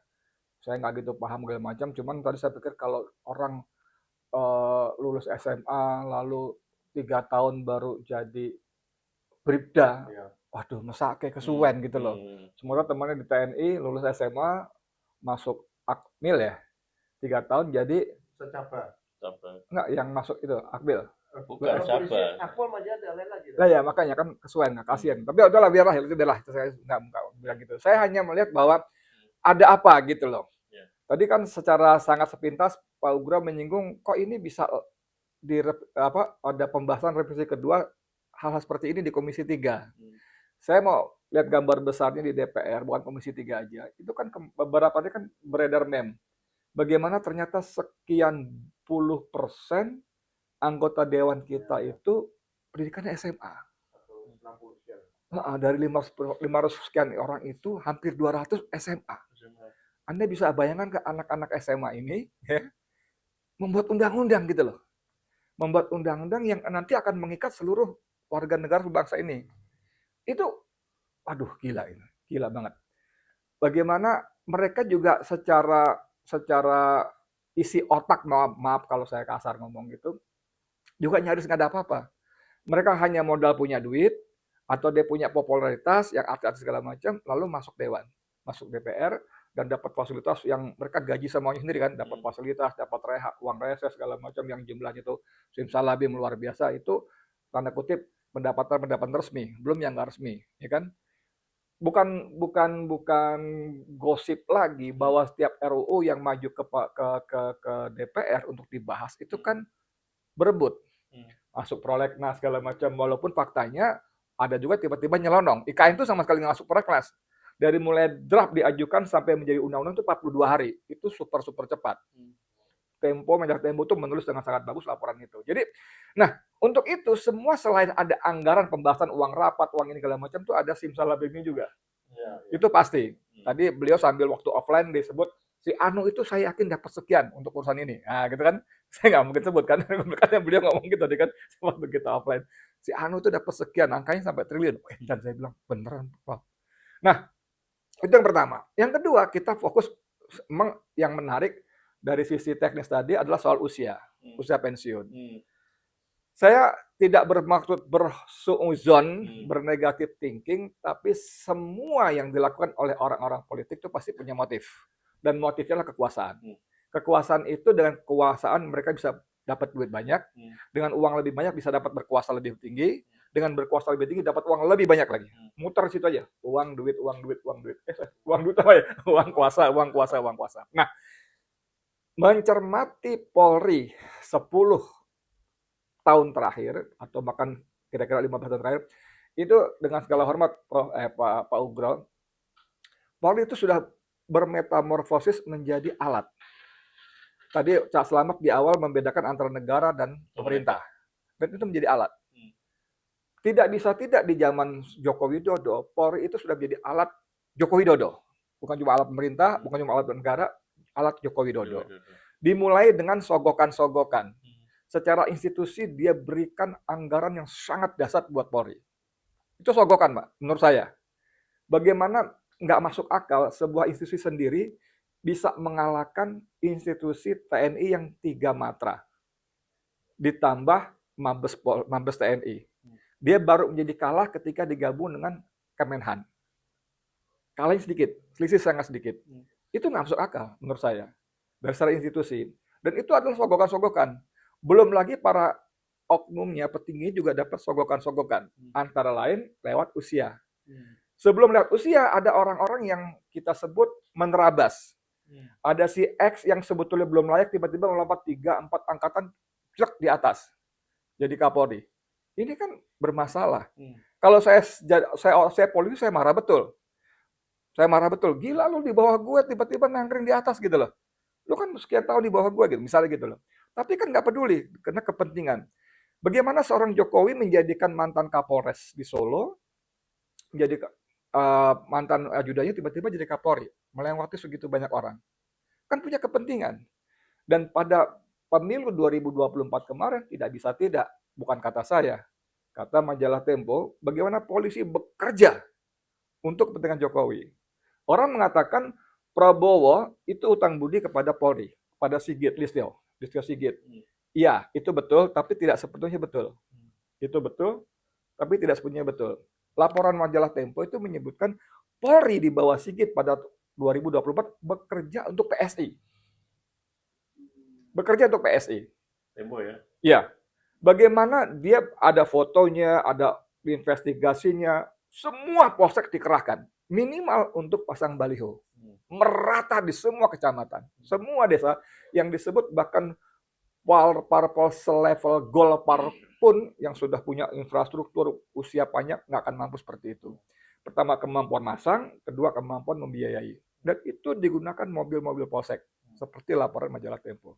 Saya nggak gitu paham segala macam. Cuman tadi saya pikir kalau orang lulus SMA lalu 3 tahun baru jadi bribda, waduh masa kayak kesuwen gitu loh. Semoga temannya di TNI lulus SMA masuk Akmil ya, 3 tahun jadi enggak yang masuk itu Akmil. Bukan Sabar. Akpol masih ada lain lagi. Nah ya makanya kan kesuwen, kasihan. Tapi udahlah biarlah itu udahlah, saya nggak bilang gitu. Saya hanya melihat bahwa ada apa gitu loh. Tadi kan secara sangat sepintas Pak Ugro menyinggung kok ini bisa ada pembahasan revisi kedua hal-hal seperti ini di Komisi 3. Saya mau lihat gambar besarnya di DPR, bukan Komisi 3 aja. Itu kan beberapa hari kan beredar meme. Bagaimana ternyata sekian puluh persen anggota dewan kita itu pendidikannya SMA. Dari 500 sekian orang itu hampir 200 SMA. Anda bisa bayangkan ke anak-anak SMA ini ya, membuat undang-undang gitu loh. Membuat undang-undang yang nanti akan mengikat seluruh warga negara bangsa ini. Itu aduh gila ini. Gila banget. Bagaimana mereka juga secara isi otak, maaf kalau saya kasar ngomong gitu, juga nyaris nggak ada apa-apa. Mereka hanya modal punya duit, atau dia punya popularitas yang artis segala macam, lalu masuk dewan, masuk DPR, dan dapat fasilitas yang mereka gaji semuanya sendiri kan, dapat fasilitas, dapat uang reses segala macam yang jumlahnya itu simsalabim luar biasa, itu tanda kutip pendapatan resmi, belum yang nggak resmi, ya kan? Bukan gosip lagi bahwa setiap RUU yang maju ke DPR untuk dibahas itu kan berebut, masuk prolegnas segala macam, walaupun faktanya ada juga tiba-tiba nyelonong. IKN itu sama sekali nggak masuk prolegnas. Dari mulai draft diajukan sampai menjadi undang-undang itu 42 hari. Itu super cepat. Majalah Tempo itu menulis dengan sangat bagus laporan itu. Jadi, nah Untuk itu semua selain ada anggaran pembahasan uang rapat, uang ini segala macam tuh ada simsalabimnya juga. Itu pasti. Tadi beliau sambil waktu offline disebut si Anu itu saya yakin dapat sekian untuk urusan ini. Nah, gitu kan. Saya nggak mungkin sebut kan. Makanya beliau ngomong gitu tadi kan waktu kita offline. Si Anu itu dapat sekian, angkanya sampai triliun. Dan saya bilang beneran, Pak. Nah, itu yang pertama. Yang kedua, kita fokus memang yang menarik dari sisi teknis tadi adalah soal usia pensiun. Saya tidak bermaksud bersuuzon, bernegatif thinking, tapi semua yang dilakukan oleh orang-orang politik itu pasti punya motif. Dan motifnya adalah kekuasaan. Kekuasaan itu dengan kekuasaan mereka bisa dapat duit banyak, dengan uang lebih banyak bisa dapat berkuasa lebih tinggi, dengan berkuasa lebih tinggi dapat uang lebih banyak lagi. Muter situ aja. Uang, duit, uang, duit, uang, duit. Uang duit apa ya? Uang kuasa, uang kuasa, uang kuasa. Nah, mencermati Polri 10 tahun terakhir atau bahkan kira-kira 15 tahun terakhir itu dengan segala hormat Pak Ugro, Polri itu sudah bermetamorfosis menjadi alat. Tadi Cak Selamat di awal membedakan antara negara dan pemerintah. Dan itu menjadi alat. Tidak bisa tidak di zaman Joko Widodo, Polri itu sudah menjadi alat Joko Widodo. Bukan cuma alat pemerintah, bukan cuma alat negara, alat Joko Widodo. Dimulai dengan sogokan-sogokan. Secara institusi dia berikan anggaran yang sangat dahsyat buat Polri. Itu sogokan, Pak, menurut saya. Bagaimana nggak masuk akal sebuah institusi sendiri bisa mengalahkan institusi TNI yang 3 matra. Ditambah Mabes TNI. Dia baru menjadi kalah ketika digabung dengan Kemenhan. Kalahnya sedikit, selisih sangat sedikit. Itu nggak masuk akal menurut saya. Dari secara institusi. Dan itu adalah sogokan-sogokan. Belum lagi para oknumnya, petinggi juga dapat sogokan-sogokan. Antara lain lewat usia. Sebelum lewat usia, ada orang-orang yang kita sebut menerabas. Ada si X yang sebetulnya belum layak, tiba-tiba melompat 3-4 angkatan di atas. Jadi Kapolri. Ini kan bermasalah. Kalau saya polisi, saya marah betul. Saya marah betul. Gila lu di bawah gue, tiba-tiba nangkring di atas gitu loh. Lu kan sekian tahun di bawah gue gitu, misalnya gitu loh. Tapi kan nggak peduli, karena kepentingan. Bagaimana seorang Jokowi menjadikan mantan Kapolres di Solo, menjadi mantan ajudannya tiba-tiba jadi Kapolri, melewati segitu banyak orang. Kan punya kepentingan. Dan pada pemilu 2024 kemarin tidak bisa tidak, bukan kata saya, kata majalah Tempo, bagaimana polisi bekerja untuk kepentingan Jokowi. Orang mengatakan Prabowo itu utang budi kepada Polri, pada Listio Sigit. Iya, itu betul, tapi tidak sepenuhnya betul. Itu betul, tapi tidak sepenuhnya betul. Laporan majalah Tempo itu menyebutkan Polri di bawah Sigit pada 2024 bekerja untuk PSI. Bekerja untuk PSI. Tempo ya? Iya. Bagaimana dia ada fotonya, ada investigasinya, semua polsek dikerahkan. Minimal untuk pasang baliho. Merata di semua kecamatan. Semua desa yang disebut bahkan parpol selevel Golkar pun yang sudah punya infrastruktur usia panjang nggak akan mampu seperti itu. Pertama kemampuan masang, kedua kemampuan membiayai. Dan itu digunakan mobil-mobil polsek. Seperti laporan majalah Tempo.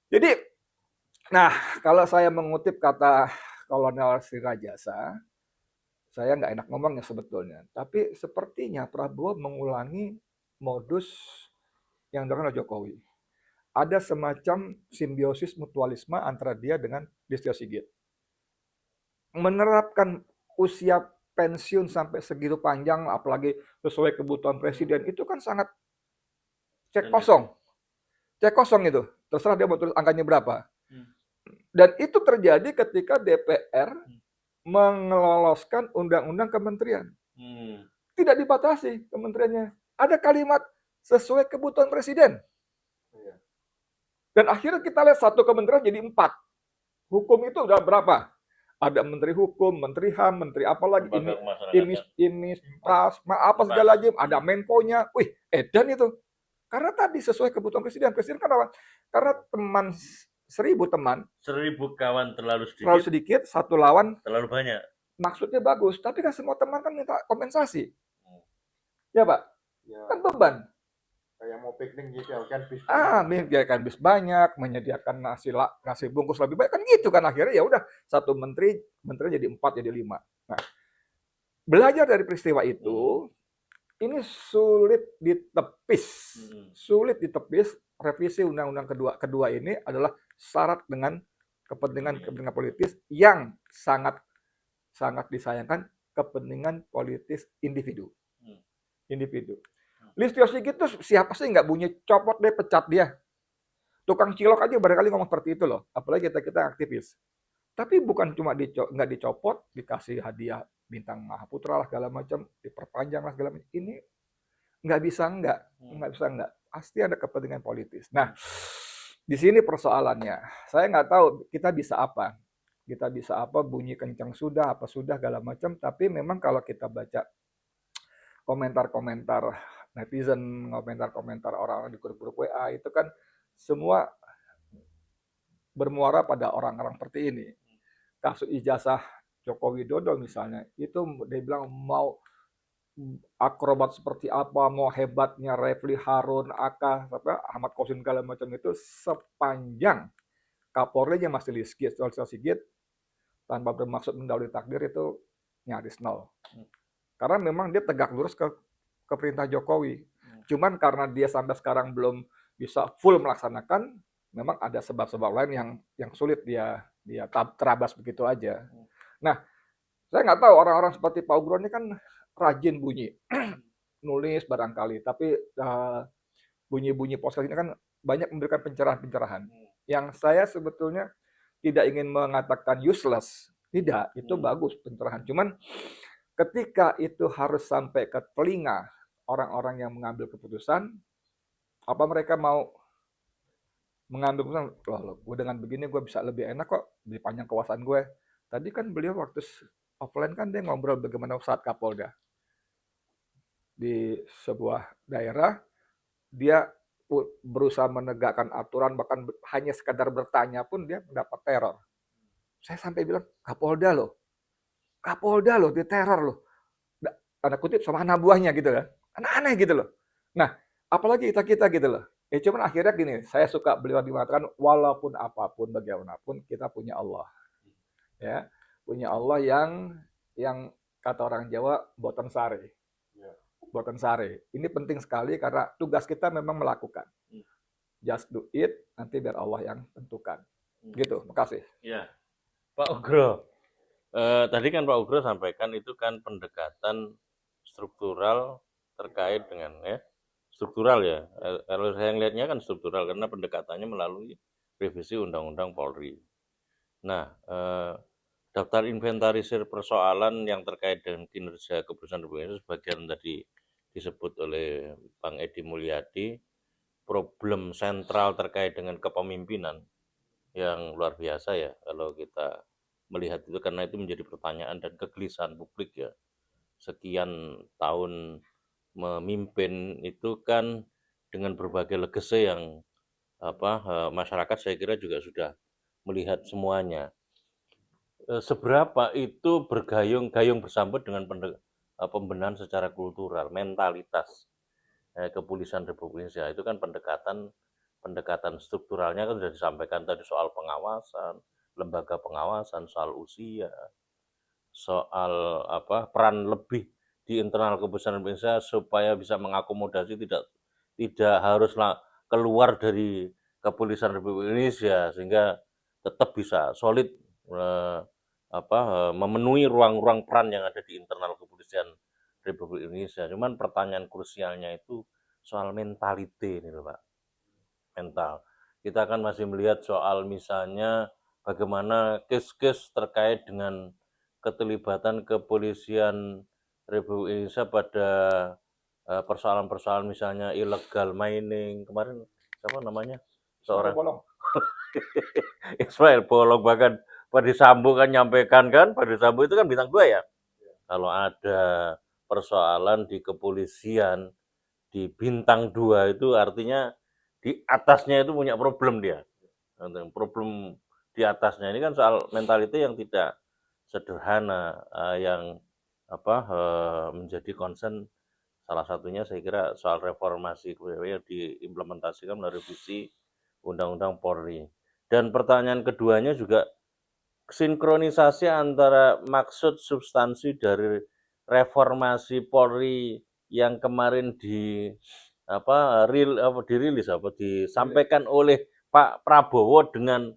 Jadi, nah kalau saya mengutip kata Kolonel Sirajasa, saya nggak enak ngomongnya sebetulnya. Tapi sepertinya Prabowo mengulangi modus yang dilakukan oleh Jokowi. Ada semacam simbiosis mutualisme antara dia dengan Listio Sigit. Menerapkan usia pensiun sampai segitu panjang, apalagi sesuai kebutuhan presiden, itu kan sangat cek kosong. Cek kosong itu. Terserah dia mau tulis angkanya berapa. Dan itu terjadi ketika DPR mengeloloskan undang-undang kementerian. Tidak dibatasi kementeriannya. Ada kalimat sesuai kebutuhan presiden. Dan akhirnya kita lihat satu kementerian jadi 4. Hukum itu udah berapa? Ada menteri hukum, menteri HAM, menteri apa lagi, ini apa segala lagi, ada Menko-nya. Wih, edan itu. Karena tadi sesuai kebutuhan presiden. Presiden kan apa? Karena 1000 teman. 1000 kawan terlalu sedikit, 1 lawan terlalu banyak. Maksudnya bagus, tapi kan semua teman kan minta kompensasi. Ya Pak? Ya. Kan beban. Kayak mau piknik gitu kan bis menyediakan bis banyak, menyediakan nasi bungkus lebih banyak kan gitu kan akhirnya ya udah satu menteri jadi 4 jadi 5. Nah, belajar dari peristiwa itu ini sulit ditepis. Revisi undang-undang kedua ini adalah syarat dengan kepentingan politis yang sangat sangat disayangkan, kepentingan politis individu. Listio Sigit tuh siapa sih nggak bunyi copot deh, pecat dia. Tukang cilok aja barangkali ngomong seperti itu loh, apalagi kita aktivis. Tapi bukan cuma nggak dicopot, dikasih hadiah bintang Mahaputra lah segala macam, diperpanjang lah segala macam. Ini nggak bisa nggak. Pasti ada kepentingan politis. Nah, di sini persoalannya. Saya nggak tahu kita bisa apa. Kita bisa apa, bunyi kencang sudah, apa sudah, segala macam. Tapi memang kalau kita baca komentar-komentar netizen, komentar-komentar orang-orang di grup-grup WA, itu kan semua bermuara pada orang-orang seperti ini. Kasus ijazah Joko Widodo misalnya, itu dia bilang mau akrobat seperti apa, mau hebatnya Refli Harun, Ahmad Qasim segala macam itu sepanjang Kapolri masih Listio Sigit tanpa bermaksud mendahului takdir itu nyaris nol. Karena memang dia tegak lurus ke perintah Jokowi. Cuman karena dia sampai sekarang belum bisa full melaksanakan, memang ada sebab-sebab lain yang sulit dia terabas begitu aja. Nah, saya nggak tahu orang-orang seperti Pak Ugro ini kan rajin bunyi, nulis barangkali, tapi bunyi-bunyi podcast ini kan banyak memberikan pencerahan-pencerahan. Yang saya sebetulnya tidak ingin mengatakan useless, tidak, itu bagus pencerahan. Cuman ketika itu harus sampai ke telinga orang-orang yang mengambil keputusan, apa mereka mau mengambil keputusan, loh, gue dengan begini gue bisa lebih enak kok, lebih panjang kekuasaan gue. Tadi kan beliau waktu offline kan dia ngobrol bagaimana saat Kapolda di sebuah daerah, dia berusaha menegakkan aturan, bahkan hanya sekadar bertanya pun dia mendapat teror. Saya sampai bilang, Kapolda loh, diteror loh. Tanda kutip sama anak buahnya gitu kan. Aneh-aneh gitu loh. Nah, apalagi kita gitu loh. Cuman akhirnya gini, saya suka beliau mengatakan, walaupun apapun, bagaimanapun, kita punya Allah. Ya, punya Allah yang kata orang Jawa, boten sare. Boten sare. Ini penting sekali karena tugas kita memang melakukan. Just do it, nanti biar Allah yang tentukan. Gitu, makasih. Ya, Pak Ugro. Tadi kan Pak Ugro sampaikan itu kan pendekatan struktural terkait dengan struktural ya. Kalau saya melihatnya kan struktural karena pendekatannya melalui revisi Undang-Undang Polri. Nah, daftar inventarisir persoalan yang terkait dengan kinerja kepolisian Republik Indonesia sebagian tadi disebut oleh Bang Edi Mulyadi, problem sentral terkait dengan kepemimpinan yang luar biasa ya kalau kita melihat itu, karena itu menjadi pertanyaan dan kegelisahan publik ya. Sekian tahun memimpin itu kan dengan berbagai legacy yang masyarakat saya kira juga sudah melihat semuanya. Seberapa itu gayung bersambut dengan pembenahan secara kultural, mentalitas kepolisian Republik Indonesia. Itu kan pendekatan strukturalnya kan sudah disampaikan tadi, soal pengawasan, lembaga pengawasan, soal usia, soal peran lebih di internal kepolisian Indonesia supaya bisa mengakomodasi tidak haruslah keluar dari kepolisian Republik Indonesia sehingga tetap bisa solid memenuhi ruang-ruang peran yang ada di internal kepolisian Republik Indonesia. Cuman pertanyaan krusialnya itu soal mentality ini loh Pak. Mental. Kita akan masih melihat soal misalnya bagaimana kes-kes terkait dengan keterlibatan kepolisian Republik Indonesia pada persoalan-persoalan misalnya illegal mining. Kemarin siapa namanya? Seorang Ismail Bolong, bahkan Pak Sambo kan nyampaikan kan, Pak Sambo itu kan bintang 2 ya. Kalau ada persoalan di kepolisian di bintang 2 itu artinya di atasnya itu punya problem dia. Problem di atasnya ini kan soal mentality yang tidak sederhana, yang menjadi concern Salah satunya saya kira soal reformasi yang diimplementasikan melalui revisi Undang-Undang Polri. Dan pertanyaan keduanya juga sinkronisasi antara maksud substansi dari reformasi Polri yang kemarin disampaikan oleh Pak Prabowo dengan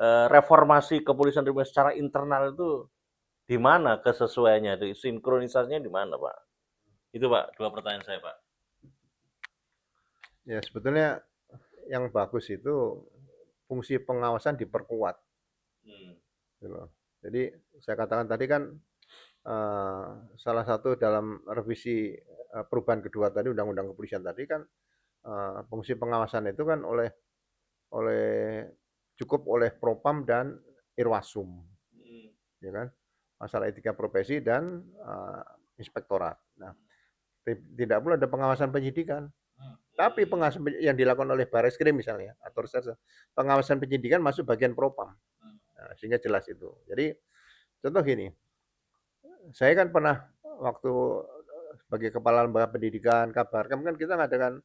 reformasi kepolisian secara internal itu di mana kesesuaiannya, sinkronisasinya di mana, Pak? Itu Pak, dua pertanyaan saya, Pak. Ya sebetulnya yang bagus itu fungsi pengawasan diperkuat. Gitu loh. Jadi saya katakan tadi kan salah satu dalam revisi perubahan kedua tadi Undang-Undang Kepolisian tadi kan fungsi pengawasan itu kan oleh cukup oleh Propam dan Irwasum, ya kan, masalah etika profesi dan inspektorat. Nah, tidak perlu ada pengawasan penyidikan. Tapi pengawasan yang dilakukan oleh Bareskrim misalnya atau reserse, pengawasan penyidikan masuk bagian Propam. Nah, sehingga jelas itu. Jadi contoh gini, saya kan pernah waktu sebagai kepala lembaga pendidikan kabar, kan kita ngadakan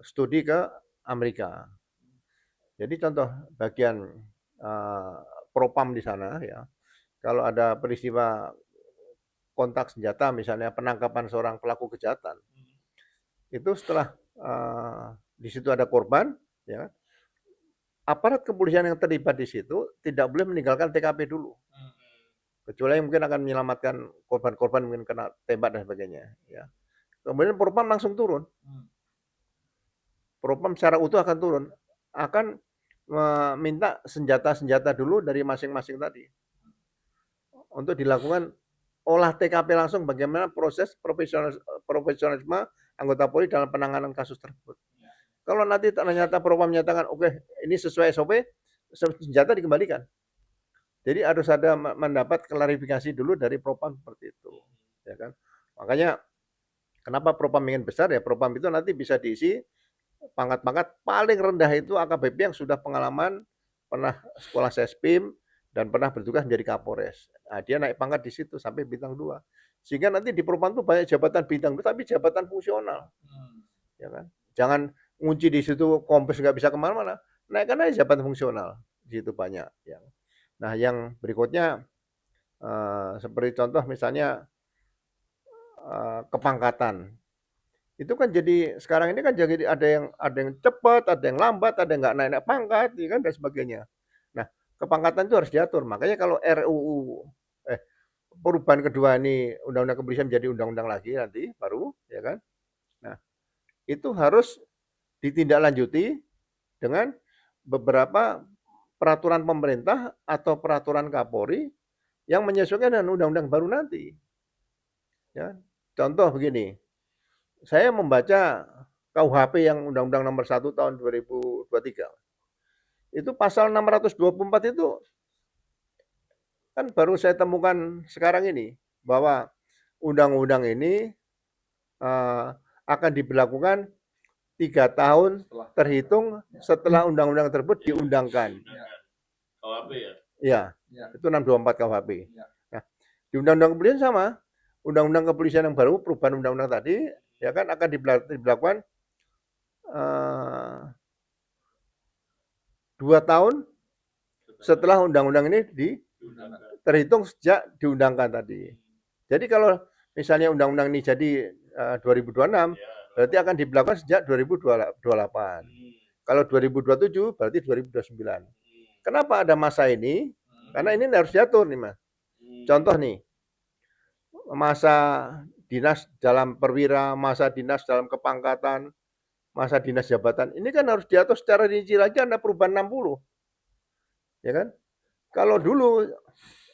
studi ke Amerika. Jadi contoh bagian Propam di sana ya, kalau ada peristiwa kontak senjata misalnya penangkapan seorang pelaku kejahatan, itu setelah di situ ada korban, ya aparat kepolisian yang terlibat di situ tidak boleh meninggalkan TKP dulu, kecuali mungkin akan menyelamatkan korban-korban mungkin kena tembak dan sebagainya. Ya. Kemudian Propam langsung turun, Propam secara utuh akan turun, akan meminta senjata-senjata dulu dari masing-masing tadi untuk dilakukan olah TKP langsung bagaimana proses profesionalisme anggota Polri dalam penanganan kasus tersebut. Kalau nanti ternyata Propam menyatakan oke, ini sesuai SOP, senjata dikembalikan. Jadi harus ada mendapat klarifikasi dulu dari Propam seperti itu, ya kan? Makanya kenapa Propam ingin besar ya, Propam itu nanti bisa diisi pangkat-pangkat paling rendah itu AKBP yang sudah pengalaman, pernah sekolah Sespim dan pernah bertugas menjadi Kapolres. Nah, dia naik pangkat di situ sampai bintang 2. Sehingga nanti di Propam itu banyak jabatan bintang 2 tapi jabatan fungsional. Ya kan? Jangan ngunci di situ kompes nggak bisa kemana-mana. Naikkan aja jabatan fungsional. Di situ banyak. Ya. Nah, yang berikutnya seperti contoh misalnya kepangkatan. Itu kan jadi sekarang ini kan jadi ada yang cepat, ada yang lambat, ada yang nggak naik-naik pangkat, ya kan dan sebagainya. Nah, kepangkatan itu harus diatur. Makanya kalau RUU perubahan kedua ini Undang-Undang Kepolisian menjadi undang-undang lagi nanti baru, ya kan? Nah, itu harus ditindaklanjuti dengan beberapa peraturan pemerintah atau peraturan Kapolri yang menyesuaikan dengan undang-undang baru nanti. Ya, contoh begini, saya membaca KUHP yang Undang-Undang Nomor 1 Tahun 2023. Itu pasal 624 itu kan baru saya temukan sekarang ini bahwa undang-undang ini akan diberlakukan 3 tahun terhitung setelah undang-undang tersebut diundangkan. KUHP ya? Ya, itu 624 KUHP. Nah, di Undang-Undang Kepolisian sama. Undang-Undang Kepolisian yang baru, perubahan undang-undang tadi, ya kan akan diberlakukan 2 tahun setelah undang-undang ini terhitung sejak diundangkan tadi. Jadi kalau misalnya undang-undang ini jadi 2026, berarti akan diberlakukan sejak 2028. Kalau 2027 berarti 2029. Kenapa ada masa ini? Karena ini harus diatur nih, Mas. Contoh nih, masa dinas dalam perwira, masa dinas dalam kepangkatan, masa dinas jabatan. Ini kan harus diatur secara rinci lagi, ada perubahan 60. Ya kan? Kalau dulu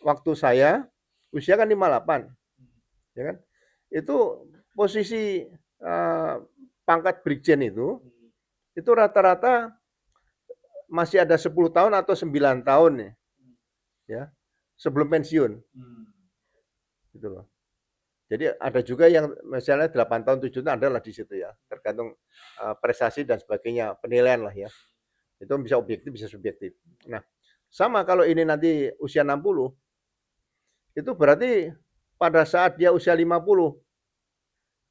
waktu saya usia kan 58. Ya kan? Itu posisi pangkat brigjen itu rata-rata masih ada 10 tahun atau 9 tahun nih. Ya. Sebelum pensiun. Gitu loh. Jadi ada juga yang misalnya 8 tahun, 7 tahun adalah di situ ya. Tergantung prestasi dan sebagainya, penilaian lah ya. Itu bisa objektif, bisa subjektif. Nah, sama kalau ini nanti usia 60, itu berarti pada saat dia usia 50,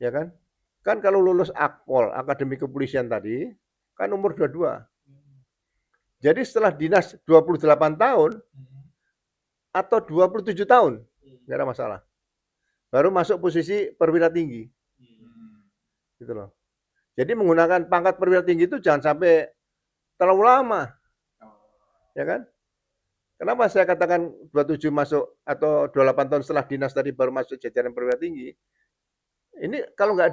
ya kan? Kan kalau lulus Akpol, Akademi Kepolisian tadi, kan umur 22. Jadi setelah dinas 28 tahun atau 27 tahun, nggak ada masalah. Baru masuk posisi perwira tinggi, gitu loh. Jadi menggunakan pangkat perwira tinggi itu jangan sampai terlalu lama, ya kan? Kenapa saya katakan 27 masuk atau 28 tahun setelah dinas tadi baru masuk jajaran perwira tinggi? Ini kalau nggak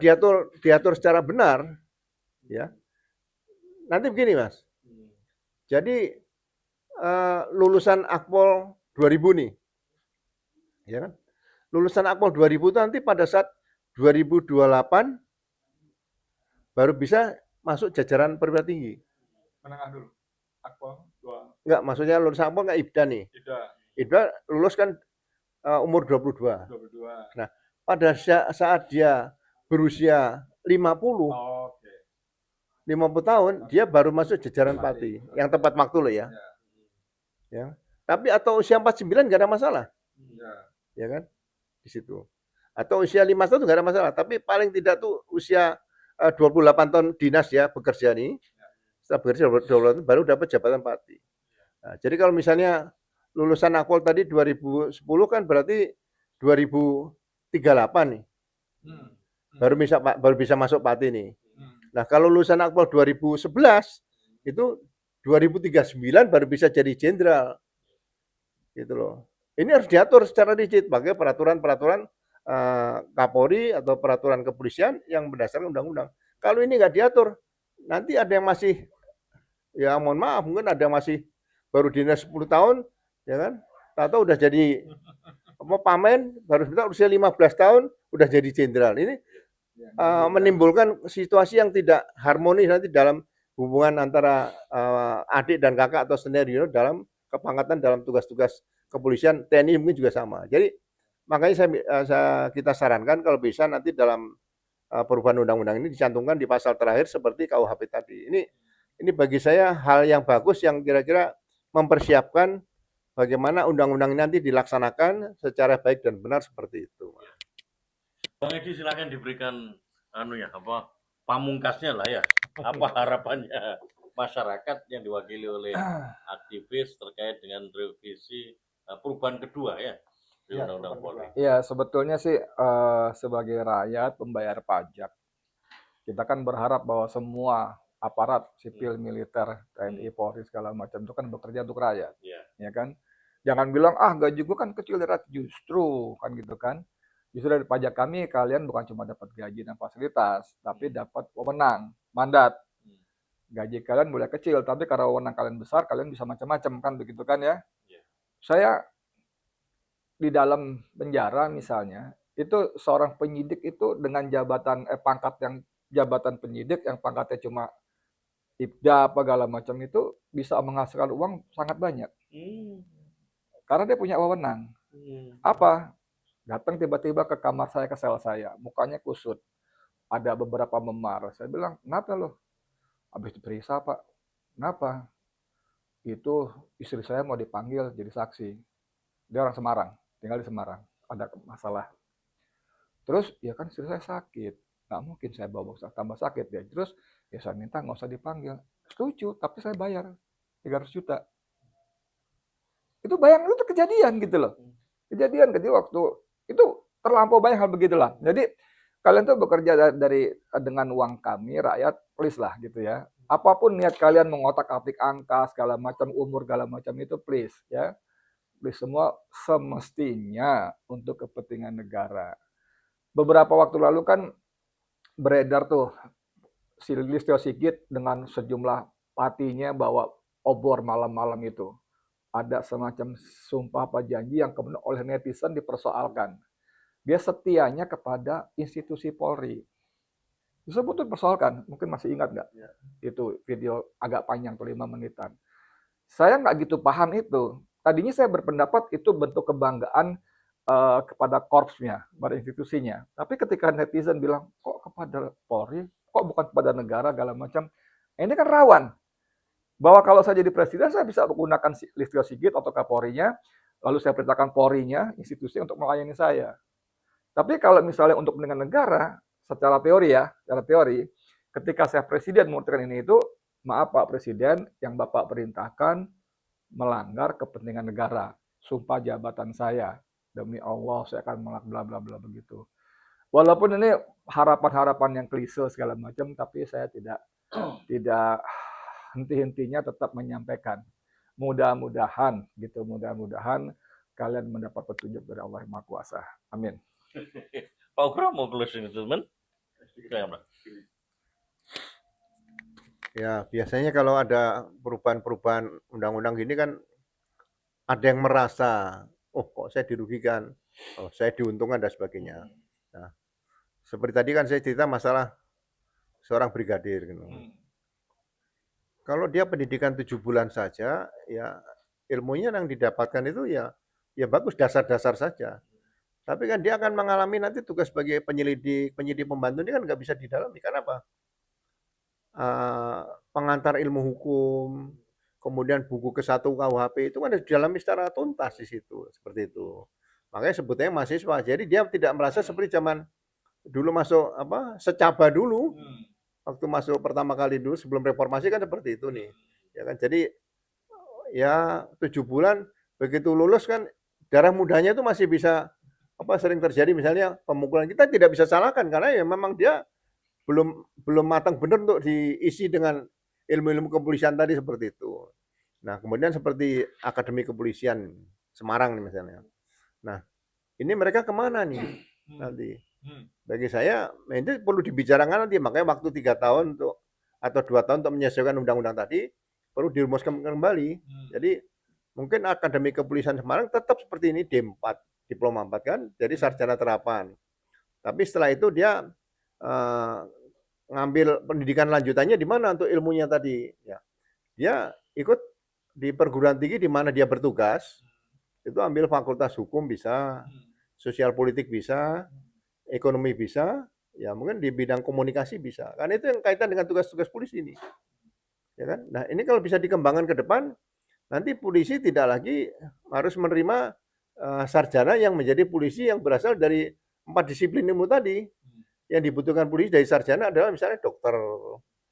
diatur secara benar, ya nanti begini mas. Jadi lulusan Akpol 2000 nih, ya kan? Lulusan Akpol 2000 itu nanti pada saat 2028 baru bisa masuk jajaran perwira tinggi. Menengah dulu. Akpol 2. Enggak, maksudnya lulusan Akpol nggak IPDA nih. IPDA lulus kan umur 22. 22. Nah, pada saat dia berusia 50, 50 tahun, dia baru masuk jajaran Pati. Yang tepat waktu loh ya. Ya. Tapi atau usia 49 nggak ada masalah. Ya kan? Di situ. Atau usia 5 tahun nggak ada masalah. Tapi paling tidak tuh usia 28 tahun dinas ya bekerja nih. Setelah bekerja 28 tahun baru dapat jabatan Pati. Nah, jadi kalau misalnya lulusan Akpol tadi 2010 kan berarti 2038 nih. Baru bisa masuk Pati nih. Nah, kalau lulusan Akpol 2011 itu 2039 baru bisa jadi jenderal. Gitu loh. Ini harus diatur secara rigid pakai peraturan-peraturan Kapolri atau peraturan kepolisian yang berdasarkan undang-undang. Kalau ini nggak diatur, nanti ada yang masih, ya mohon maaf, mungkin ada yang masih baru dinas 10 tahun, ya kan? Tahu udah jadi pamen, baru usia 15 tahun udah jadi jenderal. Ini menimbulkan situasi yang tidak harmonis nanti dalam hubungan antara adik dan kakak atau senior dalam kepangkatan dalam tugas-tugas kepolisian, TNI mungkin juga sama. Jadi makanya kita sarankan kalau bisa nanti dalam perubahan undang-undang ini dicantumkan di pasal terakhir seperti KUHP tadi. Ini bagi saya hal yang bagus yang kira-kira mempersiapkan bagaimana undang-undang ini nanti dilaksanakan secara baik dan benar seperti itu. Bang Edi silakan diberikan pamungkasnya lah ya. Apa harapannya masyarakat yang diwakili oleh aktivis terkait dengan revisi perubahan kedua ya di Undang-Undang Polri. Ya, sebetulnya sih sebagai rakyat pembayar pajak, kita kan berharap bahwa semua aparat sipil, militer, TNI, Polri segala macam itu kan bekerja untuk rakyat, ya kan? Jangan bilang gaji gue kan kecil dari rakyat, justru kan gitu kan? Justru dari pajak kami kalian bukan cuma dapat gaji dan fasilitas, tapi dapat wewenang, mandat. Gaji kalian boleh kecil, tapi karena wewenang kalian besar, kalian bisa macam-macam kan begitu kan ya? Saya di dalam penjara misalnya, itu seorang penyidik itu dengan pangkat yang jabatan penyidik yang pangkatnya cuma IPDA apa segala macam itu bisa menghasilkan uang sangat banyak. Karena dia punya wewenang. Apa? Datang tiba-tiba ke kamar saya, ke sel saya, mukanya kusut. Ada beberapa memar. Saya bilang, kenapa lo? Habis diperiksa, Pak. Kenapa? Itu istri saya mau dipanggil jadi saksi. Dia orang Semarang, tinggal di Semarang. Ada masalah. Terus, ya kan istri saya sakit. Nggak mungkin saya bawa tambah sakit dia. Terus, ya saya minta nggak usah dipanggil. Setuju, tapi saya bayar 300 juta. Itu bayang itu kejadian gitu loh. Kejadian waktu itu terlampau banyak hal begitulah. Jadi kalian tuh bekerja dengan uang kami rakyat, please lah gitu ya. Apapun niat kalian mengotak-atik angka segala macam, umur segala macam itu please ya. Please semua semestinya untuk kepentingan negara. Beberapa waktu lalu kan beredar tuh si Listio Sigit dengan sejumlah patinya bawa obor malam-malam itu. Ada semacam sumpah apa janji yang kemudian oleh netizen dipersoalkan. Dia setianya kepada institusi Polri. Disebut dipersoalkan, mungkin masih ingat nggak? Ya. Itu video agak panjang tuh 5 menitan. Saya nggak gitu paham itu. Tadinya saya berpendapat itu bentuk kebanggaan kepada korpsnya, pada institusinya. Tapi ketika netizen bilang, kok kepada Polri, kok bukan kepada negara, segala macam. Ini kan rawan. Bahwa kalau saya jadi presiden, saya bisa menggunakan Listio Sigit atau Kapolri-nya, lalu saya perintahkan Polri-nya, institusi untuk melayani saya. Tapi kalau misalnya untuk kepentingan negara, secara teori, ketika saya presiden mengusulkan ini itu, maaf Pak Presiden, yang Bapak perintahkan melanggar kepentingan negara. Sumpah jabatan saya, demi Allah saya akan melakukan bla bla bla begitu. Walaupun ini harapan-harapan yang klise segala macam, tapi saya tidak henti-hentinya tetap menyampaikan. Mudah-mudahan gitu, mudah-mudahan kalian mendapat petunjuk dari Allah Yang Maha Kuasa. Amin. Pak Ugro mau closing statement? Silakan, Pak. Ya, biasanya kalau ada perubahan-perubahan undang-undang gini kan ada yang merasa, oh kok saya dirugikan, oh saya diuntungkan dan sebagainya. Nah, seperti tadi kan saya cerita masalah seorang brigadir gitu. Kalau dia pendidikan 7 bulan saja, ya ilmunya yang didapatkan itu ya bagus dasar-dasar saja. Tapi kan dia akan mengalami nanti tugas sebagai penyelidik pembantu ini kan nggak bisa didalami. Karena apa? Pengantar ilmu hukum, kemudian buku ke-1 KUHP itu kan harus didalami secara tuntas di situ, seperti itu. Makanya sebutnya mahasiswa. Jadi dia tidak merasa seperti zaman dulu masuk secaba dulu. Waktu masuk pertama kali dulu sebelum reformasi kan seperti itu nih. Ya kan? Jadi ya 7 bulan begitu lulus kan darah mudanya itu masih bisa sering terjadi misalnya pemukulan. Kita tidak bisa salahkan karena ya memang dia belum matang benar untuk diisi dengan ilmu-ilmu kepolisian tadi seperti itu. Nah, kemudian seperti Akademi Kepolisian Semarang nih misalnya. Nah, ini mereka kemana nih nanti? Bagi saya, ini perlu dibicarakan nanti. Makanya waktu 3 tahun atau 2 tahun untuk menyesuaikan undang-undang tadi perlu dirumuskan kembali. Jadi mungkin Akademi Kepolisian Semarang tetap seperti ini D4, diploma 4 kan, jadi sarjana terapan. Tapi setelah itu dia ngambil pendidikan lanjutannya di mana untuk ilmunya tadi. Ya, dia ikut di perguruan tinggi di mana dia bertugas. Itu ambil fakultas hukum bisa, sosial politik bisa, ekonomi bisa, ya mungkin di bidang komunikasi bisa. Karena itu yang kaitan dengan tugas-tugas polisi ini. Ya kan? Nah, ini kalau bisa dikembangkan ke depan, nanti polisi tidak lagi harus menerima sarjana yang menjadi polisi yang berasal dari 4 disiplin ilmu tadi. Yang dibutuhkan polisi dari sarjana adalah misalnya dokter,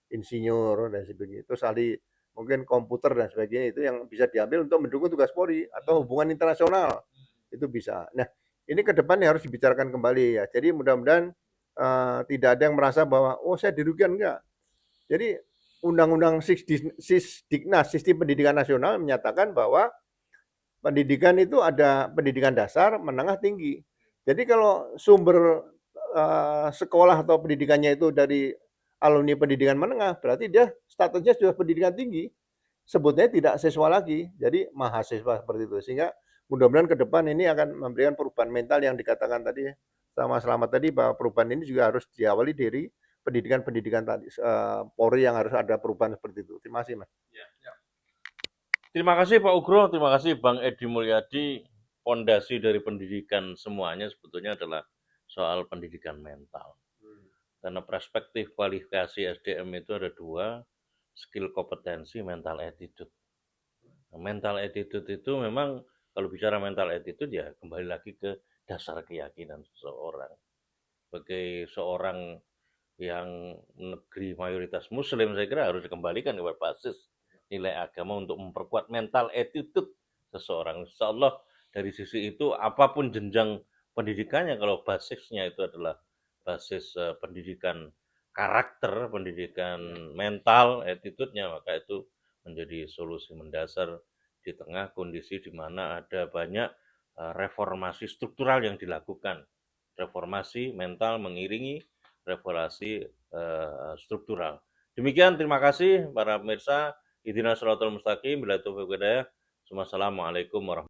insinyur, dan sebagainya. Terus ahli mungkin komputer dan sebagainya itu yang bisa diambil untuk mendukung tugas Polri atau hubungan internasional. Itu bisa. Nah, ini ke depan harus dibicarakan kembali ya. Jadi mudah-mudahan tidak ada yang merasa bahwa oh saya dirugikan, enggak. Jadi Undang-Undang Sisdiknas, Sistem Pendidikan Nasional menyatakan bahwa pendidikan itu ada pendidikan dasar, menengah, tinggi. Jadi kalau sumber sekolah atau pendidikannya itu dari alumni pendidikan menengah, berarti dia statusnya sudah pendidikan tinggi. Sebutnya tidak siswa lagi, jadi mahasiswa seperti itu. Sehingga mudah-mudahan ke depan ini akan memberikan perubahan mental yang dikatakan tadi sama Selamat tadi, bahwa perubahan ini juga harus diawali dari pendidikan-pendidikan tadi Polri yang harus ada perubahan seperti itu. Terima kasih, Mas. Terima kasih Pak Ugro, terima kasih Bang Edi Mulyadi. Fondasi dari pendidikan semuanya sebetulnya adalah soal pendidikan mental. Karena perspektif kualifikasi SDM itu ada 2, skill kompetensi, mental attitude. Nah, mental attitude itu memang kalau bicara mental attitude ya kembali lagi ke dasar keyakinan seseorang. Sebagai seorang yang negeri mayoritas muslim, saya kira harus dikembalikan kepada basis nilai agama untuk memperkuat mental attitude seseorang. Insya Allah dari sisi itu apapun jenjang pendidikannya, kalau basisnya itu adalah basis pendidikan karakter, pendidikan mental, attitude-nya, maka itu menjadi solusi mendasar di tengah kondisi di mana ada banyak reformasi struktural yang dilakukan. Reformasi mental mengiringi reformasi struktural. Demikian, terima kasih para pemirsa. Ihdinas shiratal mustaqim, bila taufiq hidayah. Wassalamualaikum warahmatullahi wabarakatuh.